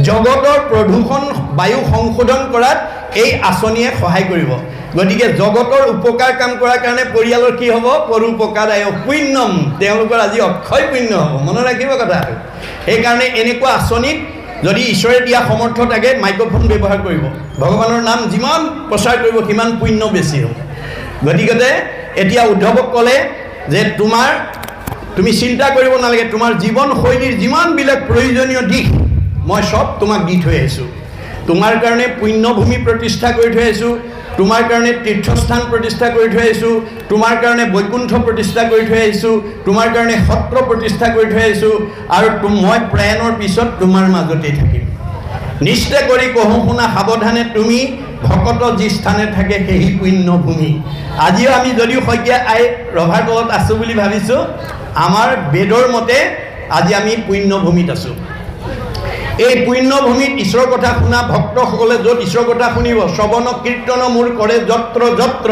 জগতৰ প্ৰদূষণ বায়ু সংশোধন কৰাত এই আঁচনিয়ে সহায় কৰিব। গতিকে জগতৰ উপকাৰ কাম কৰাৰ কাৰণে পৰিয়ালৰ কি হ'ব? পৰোপকাৰায় পুণ্যম, তেওঁলোকৰ আজি অক্ষয় পুণ্য হ'ব, মনত ৰাখিব কথাটো। সেইকাৰণে এনেকুৱা আঁচনিত যদি ঈশ্বৰে দিয়া সমৰ্থ থাকে, মাইক্ৰফোন ব্যৱহাৰ কৰিব, ভগৱানৰ নাম যিমান প্ৰচাৰ কৰিব সিমান পুণ্য বেছি হ'ব। গতিকে এতিয়া উদ্ধৱক ক'লে যে তুমি চিন্তা কৰিব নালাগে, তোমাৰ জীৱনশৈলীৰ যিমানবিলাক প্ৰয়োজনীয় দিশ মই চব তোমাক দি থৈ আহিছোঁ। তোমাৰ কাৰণে পুণ্যভূমি প্ৰতিষ্ঠা কৰি থৈ আহিছোঁ, তোমাৰ কাৰণে তীৰ্থস্থান প্ৰতিষ্ঠা কৰি থৈ আহিছোঁ, তোমাৰ কাৰণে বৈকুণ্ঠ প্ৰতিষ্ঠা কৰি থৈ আহিছোঁ, তোমাৰ কাৰণে সত্ৰ প্ৰতিষ্ঠা কৰি থৈ আহিছোঁ, আৰু মই প্ৰয়াণৰ পিছত তোমাৰ মাজতেই থাকিম। নিশ্চয় কৰি কহোঁ শুনা সাৱধানে, তুমি ভকত যি স্থানে থাকে সেই পুণ্যভূমি। আজিও আমি যদিও শইকীয়া আই ৰভাৰ তলত আছোঁ বুলি ভাবিছোঁ, আমাৰ বেদৰ মতে আজি আমি পুণ্যভূমিত আছোঁ। এই পুণ্যভূমিত ঈশ্বৰৰ কথা শুনা ভক্তসকলে য'ত ঈশ্বৰৰ কথা শুনিব, শ্ৰৱণ কীৰ্তন মোৰ কৰে যত্ৰ যত্ৰ,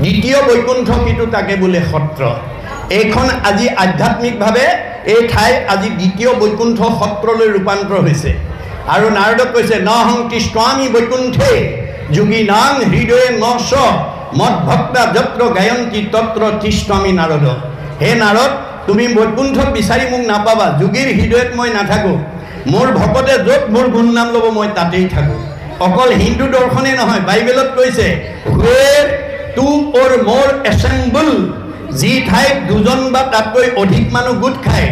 দ্বিতীয় বৈকুণ্ঠ কিন্তু তাকে বোলে সত্ৰ। এইখন আজি আধ্যাত্মিকভাৱে এই ঠাই আজি দ্বিতীয় বৈকুণ্ঠ সত্ৰলৈ ৰূপান্তৰ হৈছে। আৰু নাৰদক কৈছে নহং তিষ্টামি বৈকুণ্ঠে যোগী নাং হৃদয়ে ন স মদ ভক্তা যত্ৰ গায়ন্তী তত্ৰ তিষ্টামি নাৰদ। হে নাৰদ, তুমি বৈকুণ্ঠক বিচাৰি মোক নাপাবা, যোগীৰ হৃদয়ত মই নাথাকোঁ। মোৰ ভকতে য'ত মোৰ গুণ নাম ল'ব মই তাতেই থাকোঁ। অকল হিন্দু দৰ্শনে নহয়, বাইবেলত কৈছে হুৱেৰ টু অৰ মোৰ এছেম্বল, যি ঠাইত দুজন বা তাতকৈ অধিক মানুহ গোট খায়,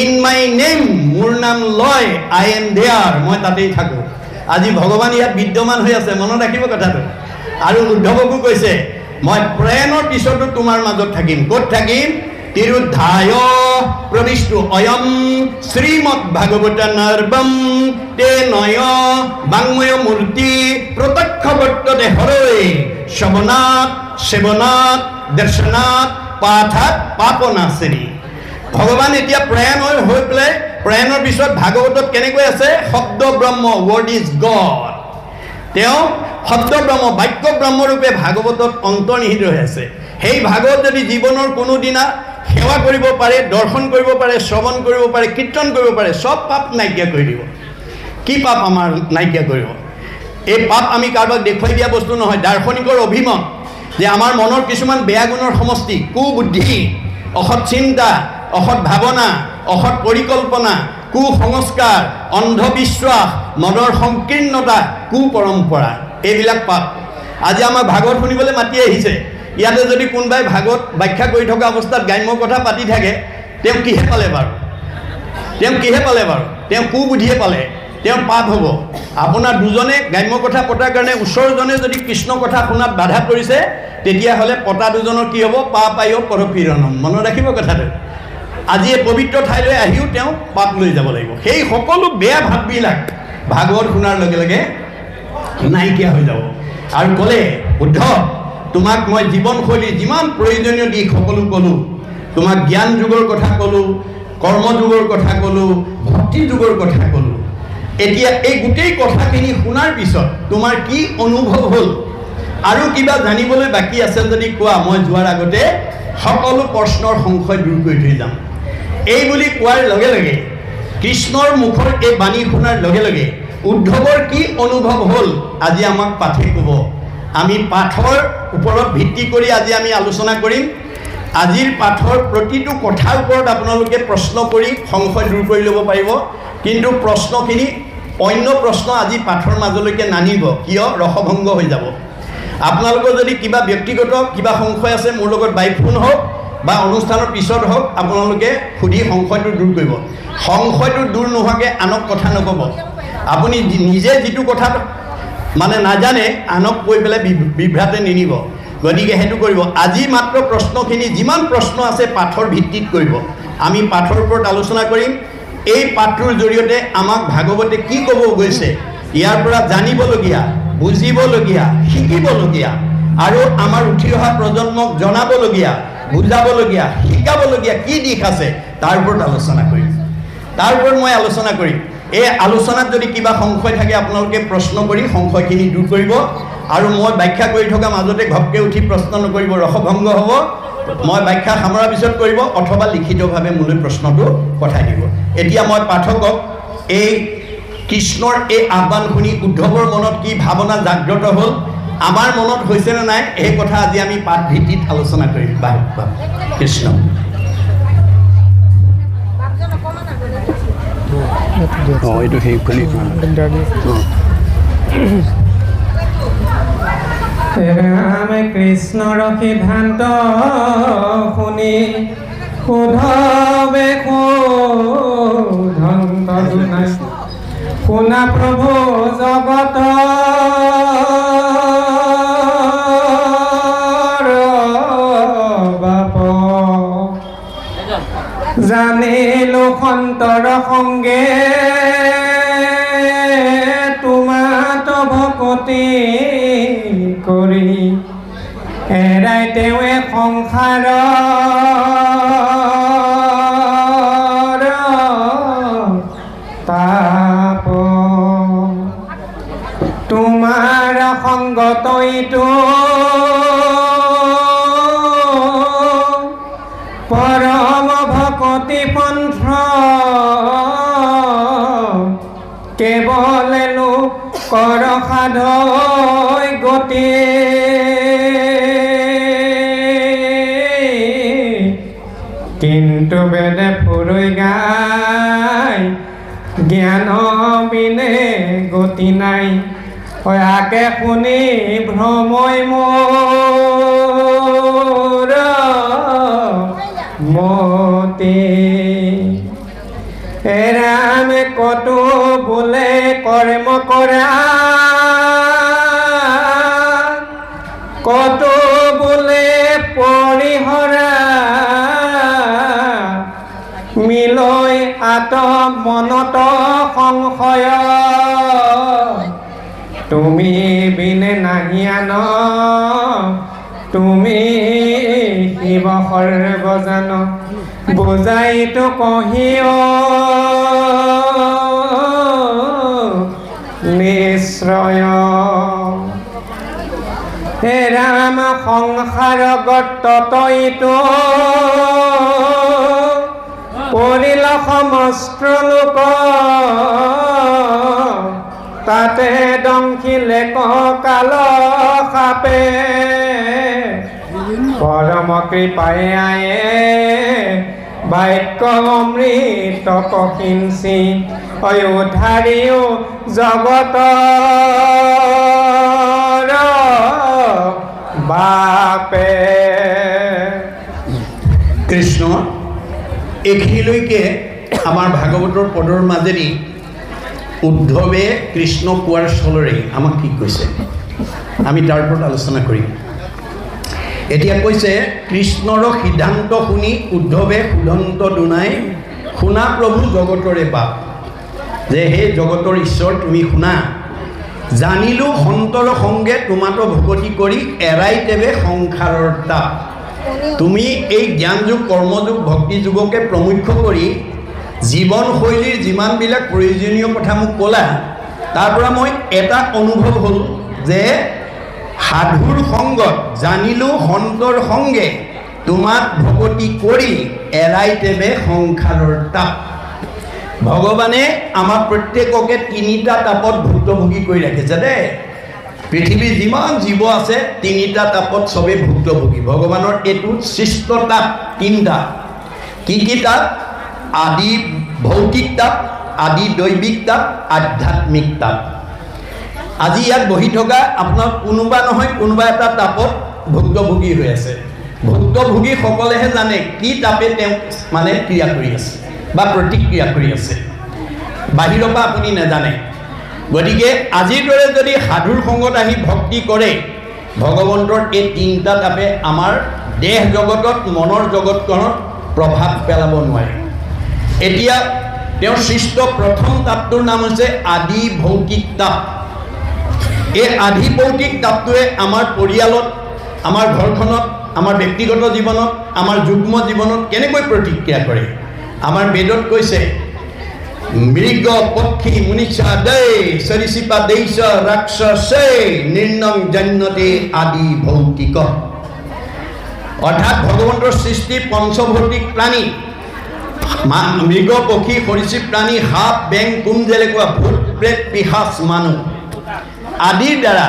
ইন মাই নেম, মোৰ নাম লয়, আই এম দেয়াৰ, মই তাতেই থাকোঁ। আজি ভগৱান ইয়াত বিদ্যমান হৈ আছে, মনত ৰাখিব কথাটো। আৰু উদ্ধৱকো কৈছে মই প্ৰয়াণৰ পিছতো তোমাৰ মাজত থাকিম। ক'ত থাকিম? তিৰুদ্ধায় প্ৰবিষ্টু অয়ম শ্ৰীমদ ভাগৱত নৰ্বম তে নয় বাংময় মূৰ্তি প্ৰত্যক্ষ বৰ্ততে হৰৈ শ্ৰৱণাত সেৱনাত দৰ্শনাত পাঠাত পাপনাশিনী। ভগৱান এতিয়া প্ৰয়াণ হৈ পেলাই প্ৰয়াণৰ পিছত ভাগৱতত কেনেকৈ আছে? শব্দ ব্ৰহ্ম, ৱৰ্ড ইজ গড। তেওঁ শব্দ ব্ৰহ্ম, বাক্য ব্ৰহ্মৰূপে ভাগৱতত অন্তৰ্নিহিত হৈ আছে। সেই ভাগৱত যদি জীৱনৰ কোনোদিনা সেৱা কৰিব পাৰে, দৰ্শন কৰিব পাৰে, শ্ৰৱণ কৰিব পাৰে, কীৰ্তন কৰিব পাৰে, চব পাপ নাইকিয়া কৰি দিব। কি পাপ আমাৰ নাইকিয়া কৰিব? এই পাপ আমি কাৰোবাক দেখুৱাই দিয়া বস্তু নহয়। দাৰ্শনিকৰ অভিমত যে আমাৰ মনৰ কিছুমান বেয়া গুণৰ সমষ্টি, কুবুদ্ধি, অসৎ চিন্তা, অসৎ ভাৱনা, অসৎ পৰিকল্পনা, কুসংস্কাৰ, অন্ধবিশ্বাস, মনৰ সংকীৰ্ণতা, কুপৰম্পৰা, এইবিলাক পাপ। আজি আমাৰ ভাগৱত শুনিবলৈ মাতি আহিছে। ইয়াতে যদি কোনোবাই ভাগৱত ব্যাখ্যা কৰি থকা অৱস্থাত গ্ৰাম্য কথা পাতি থাকে, তেওঁ কিহে পালে বাৰু? তেওঁ কুবুদ্ধিয়ে পালে, তেওঁ পাপ হ'ব। আপোনাৰ দুজনে গ্ৰাম্য কথা পতাৰ কাৰণে ওচৰজনে যদি কৃষ্ণ কথা শুনাত বাধা কৰিছে, তেতিয়াহ'লে পতা দুজনৰ কি হ'ব? পাপায়ো পৰপীড়নম। মনত ৰাখিব কথাটো। আজি এই পবিত্ৰ ঠাইলৈ আহিও তেওঁ পাপ লৈ যাব লাগিব। সেই সকলো বেয়া ভাৱবিলাক ভাগৱত শুনাৰ লগে লগে নাইকিয়া হৈ যাব। আৰু ক'লে উদ্ধৱ, তোমাক মই জীৱনশৈলীৰ যিমান প্ৰয়োজনীয় দিশ সকলো ক'লোঁ। তোমাক জ্ঞান যুগৰ কথা ক'লোঁ, কৰ্ম যুগৰ কথা ক'লোঁ, ভক্তি যুগৰ কথা ক'লোঁ। এতিয়া এই গোটেই কথাখিনি শুনাৰ পিছত তোমাৰ কি অনুভৱ হ'ল? আৰু কিবা জানিবলৈ বাকী আছে যদি কোৱা, মই যোৱাৰ আগতে সকলো প্ৰশ্নৰ সংশয় দূৰ কৰি থৈ যাম। এই বুলি কোৱাৰ লগে লগে, কৃষ্ণৰ মুখৰ এই বাণী শুনাৰ লগে লগে উদ্ধৱৰ কি অনুভৱ হ'ল আজি আমাক পাঠে ক'ব। আমি পাঠৰ ওপৰত ভিত্তি কৰি আজি আমি আলোচনা কৰিম। আজিৰ পাঠৰ প্ৰতিটো কথাৰ ওপৰত আপোনালোকে প্ৰশ্ন কৰি সংশয় দূৰ কৰি ল'ব পাৰিব। কিন্তু প্ৰশ্নখিনি অন্য প্ৰশ্ন আজি পাঠৰ মাজলৈকে নানিব। কিয়? ৰসভংগ হৈ যাব। আপোনালোকৰ যদি কিবা ব্যক্তিগত কিবা সংশয় আছে, মোৰ লগত বাই ফোন হওক বা অনুষ্ঠানৰ পিছত হওক, আপোনালোকে সুধি সংশয়টো দূৰ কৰিব। সংশয়টো দূৰ নোহোৱাকৈ আনক কথা নক'ব। আপুনি নিজে যিটো কথা মানে নাজানে, আনক কৈ পেলাই বিভ্ৰাতে নিনিব। গতিকে সেইটো কৰিব। আজি মাত্ৰ প্ৰশ্নখিনি, যিমান প্ৰশ্ন আছে পাঠৰ ভিত্তিত কৰিব। আমি পাঠৰ ওপৰত আলোচনা কৰিম। এই পাঠটোৰ জৰিয়তে আমাক ভাগৱতে কি ক'ব গৈছে, ইয়াৰ পৰা জানিবলগীয়া, বুজিবলগীয়া, শিকিবলগীয়া আৰু আমাৰ উঠি অহা প্ৰজন্মক জনাবলগীয়া, বুজাবলগীয়া, শিকাবলগীয়া কি দিশ আছে তাৰ ওপৰত আলোচনা কৰিম। তাৰ ওপৰত মই আলোচনা কৰিম। এই আলোচনাত যদি কিবা সংশয় থাকে আপোনালোকে প্ৰশ্ন কৰি সংশয়খিনি দূৰ কৰিব। আৰু মই ব্যাখ্যা কৰি থকা মাজতে ঘপকৈ উঠি প্ৰশ্ন নকৰিব, ৰসভংগ হ'ব। মই ব্যাখ্যা সামৰাৰ পিছত কৰিব অথবা লিখিতভাৱে মোলৈ প্ৰশ্নটো পঠাই দিব। এতিয়া মই পাঠকক এই কৃষ্ণৰ এই আহ্বান শুনি উদ্ধৱৰ মনত কি ভাৱনা জাগ্ৰত হ'ল, আমাৰ মনত হৈছেনে নাই, এই কথা আজি আমি পাঠ ভিত্তিত আলোচনা কৰিম। কৃষ্ণ এইটো সেইখনি ৰামে কৃষ্ণৰ সিদ্ধান্ত শুনি উদ্ধৱে সোধন্ত জনাই, শুনা প্ৰভু জগত বাপ, জানিলো সন্তৰ সংগে তোমাত ভকতি কৰি, এৰাই তেৱে সংসাৰ তাপ, তোমাৰ সংগত ইটো পৰম ভকতি পন্থ, কেৱল লোক কৰ সাধয় গতি, কিন্তু বেদে ফুৰৈ গাই জ্ঞান বিনে গতি নাই, আকে শুনি ভ্ৰমই মোৰ মতি, এৰাম কতো বোলে কৰ্ম কৰা কতো বোলে পৰিহৰা মিলৈ আতম মনত সংশয় তুমি বিনে নাহিয়ান তুমি শিৱ সৰ্বজান বুজাইতো কহিও নিশ্চয় হে ৰাম সংসাৰগত তইতো পৰিল সমস্ত লোক তাতে দংখিলে কাল সাপে পৰম কৃপায়ে আয়ে বাক্য অমৃত কহিঞ্চি অয়োধাৰিও জগত বাপে। কৃষ্ণ এইখিনিলৈকে আমাৰ ভাগৱতৰ পদৰ মাজেদি উদ্ধৱে কৃষ্ণ কোৱাৰ স্থলৰে আমাক কি কৈছে আমি তাৰ ওপৰত আলোচনা কৰিম। এতিয়া কৈছে কৃষ্ণৰ সিদ্ধান্ত শুনি উদ্ধৱে সুদন্ত দুনাই শুনা প্ৰভু জগতৰে বাপ, যে হে জগতৰ ঈশ্বৰ তুমি শুনা, জানিলো সন্তৰ সংগে তোমাতো ভকতি কৰি এৰাই তেবে সংসাৰৰ তাপ। তুমি এই জ্ঞান যুগ কৰ্মযুগ ভক্তি যুগকে প্ৰমুখ্য কৰি জীৱনশৈলীৰ যিমানবিলাক প্ৰয়োজনীয় কথা মোক ক'লা, তাৰ পৰা মই এটা অনুভৱ হ'ল যে সাধুৰ সংগত জানিলো সন্তৰ সংগে তোমাক ভকতি কৰি এৰাই তেবে সংসাৰৰ তাপ। ভগৱানে আমাৰ প্ৰত্যেককে তিনিটা তাপত ভুক্তভোগী কৰি ৰাখিছে দেই। পৃথিৱীৰ যিমান জীৱ আছে তিনিটা তাপত চবেই ভুক্তভোগী। ভগৱানৰ এইটো সৃষ্ট তাপ তিনিটা। কি কি তাপ? আদি ভৌতিক তাপ, আদি দৈবিক তাপ, আধ্যাত্মিক তাপ। আজি ইয়াত বহি থকা আপোনাৰ কোনোবা নহয় কোনোবা এটা তাপত ভুক্তভোগী হৈ আছে। ভুক্তভোগীসকলেহে জানে কি তাপে তেওঁ মানে ক্ৰিয়া কৰি আছে বা প্ৰতিক্ৰিয়া কৰি আছে, বাহিৰৰ পৰা আপুনি নাজানে। গতিকে আজিৰ দৰে যদি সাধুৰ সংগত আহি ভক্তি কৰে, ভগৱন্তৰ এই তিনিটা তাপে আমাৰ দেহ জগতত মনৰ জগতখনত প্ৰভাৱ পেলাব নোৱাৰে। এতিয়া তেওঁৰ সৃষ্ট প্ৰথম তাপটোৰ নাম হৈছে আদি ভৌতিক তাপ। এই আদি ভৌতিক তাপটোৱে আমাৰ পৰিয়ালত, আমাৰ ঘৰখনত, আমাৰ ব্যক্তিগত জীৱনত, আমাৰ যুগ্ম জীৱনত কেনেকৈ প্ৰতিক্ৰিয়া কৰে। আমাৰ বেদত কৈছে মৃগ পক্ষী মুনিচা দেই সৰিসৃপা দেশ ৰাক্ষসে নিৰ্ণং জন্যতে আদি ভৌতিক। অৰ্থাৎ ভগৱন্তৰ সৃষ্টি পঞ্চভৌতিক প্ৰাণী, মৃগ পক্ষী সৰীসৃপ প্ৰাণী, সাপ বেং কোন যেনেকুৱা ভূত প্ৰেত পিশাচ মানুহ আদিৰ দ্বাৰা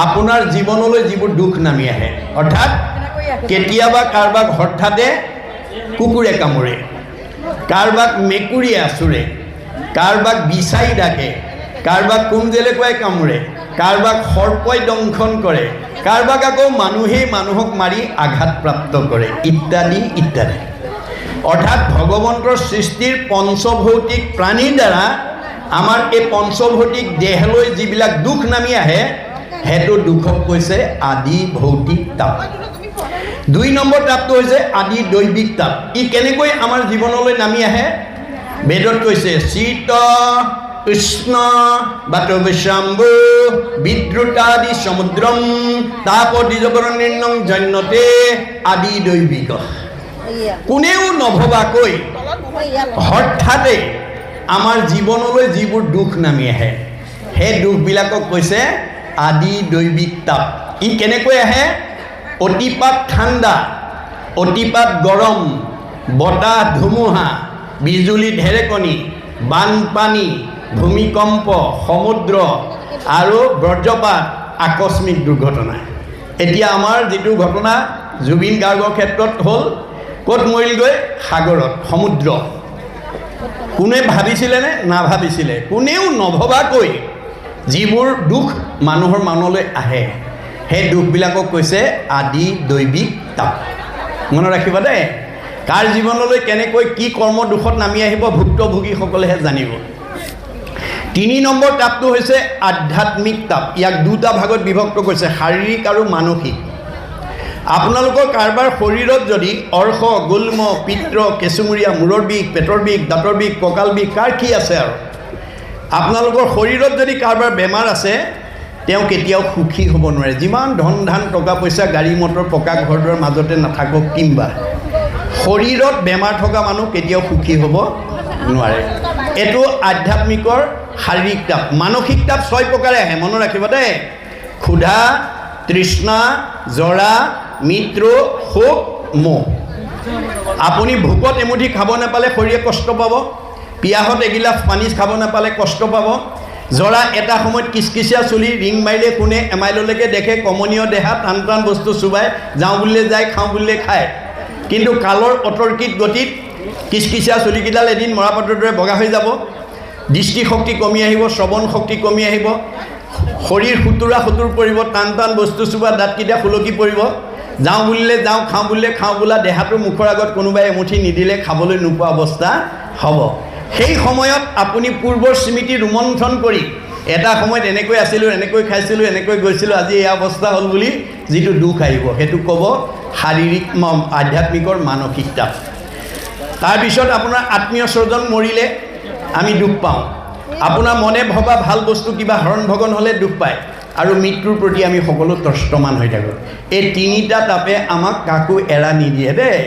আপোনাৰ জীৱনলৈ যিবোৰ দুখ নামি আহে। অৰ্থাৎ কেতিয়াবা কাৰোবাক হঠাতে কুকুৰে কামোৰে, কাৰোবাক মেকুৰীয়ে আঁচুৰে, কাৰোবাক বিচাই ডাকে, কাৰোবাক কোমজেলেকুৱাই কামোৰে, কাৰোবাক সৰ্পই দংশন কৰে, কাৰোবাক আকৌ মানুহেই মানুহক মাৰি আঘাতপ্ৰাপ্ত কৰে ইত্যাদি ইত্যাদি। অৰ্থাৎ ভগৱন্তৰ সৃষ্টিৰ পঞ্চভৌতিক প্ৰাণীৰ দ্বাৰা আমাৰ এই পঞ্চভৌতিক দেহলৈ যিবিলাক দুখ নামি আহে, সেইটো দুখক কৈছে আদি ভৌতিক তাপ। 2 নম্বৰ তাপটো হৈছে আদি দৈবিক তাপ। ই কেনেকৈ আমাৰ জীৱনলৈ নামি আহে? বেদত কৈছে শীত উষ্ণ বাতবিশ্ৰাম্বু বিদ্ৰুতাদি সমুদ্ৰম তাপ দ্বিজবৰ নিৰ্ণং জন্যতে আদি দৈবিক। কোনেও নভবাকৈ হঠাতে আমাৰ জীৱনলৈ যিবোৰ দুখ নামি আহে, সেই দুখবিলাকক কৈছে আদি দৈবিক তাপ। ই কেনেকৈ আহে? অতিপাত ঠাণ্ডা, অতিপাত গৰম, বতাহ ধুমুহা, বিজুলী ঢেৰেকণি, বানপানী, ভূমিকম্প, সমুদ্ৰ আৰু বজ্ৰপাত, আকস্মিক দুৰ্ঘটনা। এতিয়া আমাৰ যিটো ঘটনা জুবিন গাৰ্গৰ ক্ষেত্ৰত হ'ল, ক'ত মৰিলগৈ? সাগৰত, সমুদ্ৰ। কোনে ভাবিছিলেনে? নাভাবিছিলে। কোনেও নভবাকৈ যিবোৰ দুখ মানুহৰ মনলৈ আহে, সেই দুখবিলাকক কৈছে আদি দৈবিক তাপ। মনত ৰাখিবা দেই, কাৰ জীৱনলৈ কেনেকৈ কি কৰ্ম দুখত নামি আহিব ভুক্তভোগীসকলেহে জানিব। 3 নম্বৰ তাপটো হৈছে আধ্যাত্মিক তাপ। ইয়াক দুটা ভাগত বিভক্ত কৰিছে, শাৰীৰিক আৰু মানসিক। আপোনালোকৰ কাৰোবাৰ শৰীৰত যদি অৰ্শ, গুল্ম, পিত্ৰ, কেঁচুমূৰীয়া, মূৰৰ বিষ, পেটৰ বিষ, দাঁতৰ বিষ, কঁকাল বিষ, কাৰ কি আছে আৰু আপোনালোকৰ শৰীৰত যদি কাৰোবাৰ বেমাৰ আছে, তেওঁ কেতিয়াও সুখী হ'ব নোৱাৰে। যিমান ধন ধান টকা পইচা গাড়ী মটৰ পকা ঘৰ দুৱাৰ মাজতে নাথাকক কিম্বা, শৰীৰত বেমাৰ থকা মানুহ কেতিয়াও সুখী হ'ব নোৱাৰে। এইটো আধ্যাত্মিকৰ শাৰীৰিক তাপ। মানসিক তাপ 6 প্ৰকাৰে আহে, মনত ৰাখিব দেই। ক্ষুধা, তৃষ্ণা, জৰা, মৃত্যু, শোক, মোহ। আপুনি ভোকত এমুঠি খাব নাপালে শৰীৰে কষ্ট পাব, পিয়াহত এগিলাচ পানী খাব নাপালে কষ্ট পাব, জৰা এটা সময়ত কিচকিচীয়া চুলি, ৰিং মাৰিলে কোনে এমাইললৈকে দেখে, কমনীয় দেহা, টান টান বস্তু চুবাই, যাওঁ বুলিলে যায়, খাওঁ বুলিলে খায়। কিন্তু কালৰ অতৰ্কিত গতিত কিচকিচীয়া চুলিকেইডাল এদিন মৰাপাতৰ দৰে বগা হৈ যাব, দৃষ্টিশক্তি কমি আহিব, শ্ৰৱণ শক্তি কমি আহিব, শৰীৰ সুতুৰা সুতুৰ পৰিব, টান টান বস্তু চুবা দাঁতকেইটা সুলকি পৰিব, যাওঁ বুলিলে যাওঁ, খাওঁ বুলিলে খাওঁ বোলা দেহাটো মুখৰ আগত কোনোবাই এমুঠি নিদিলে খাবলৈ নোপোৱা অৱস্থা হ'ব। সেই সময়ত আপুনি পূৰ্বৰ স্মৃতি ৰোমন্থন কৰি এটা সময়ত এনেকৈ আছিলোঁ, এনেকৈ খাইছিলোঁ, এনেকৈ গৈছিলোঁ, আজি এই অৱস্থা হ'ল বুলি যিটো দুখ আহিব, সেইটো ক'ব শাৰীৰিক আধ্যাত্মিকৰ মানসিক তাপ। তাৰপিছত আপোনাৰ আত্মীয় স্বজন মৰিলে আমি দুখ পাওঁ, আপোনাৰ মনে ভবা ভাল বস্তু কিবা হৰণ ভগন হ'লে দুখ পায়, আৰু মৃত্যুৰ প্ৰতি আমি সকলো ত্ৰস্তমান হৈ থাকোঁ। এই 3টা তাপে আমাক কাকো এৰা নিদিয়ে দেই।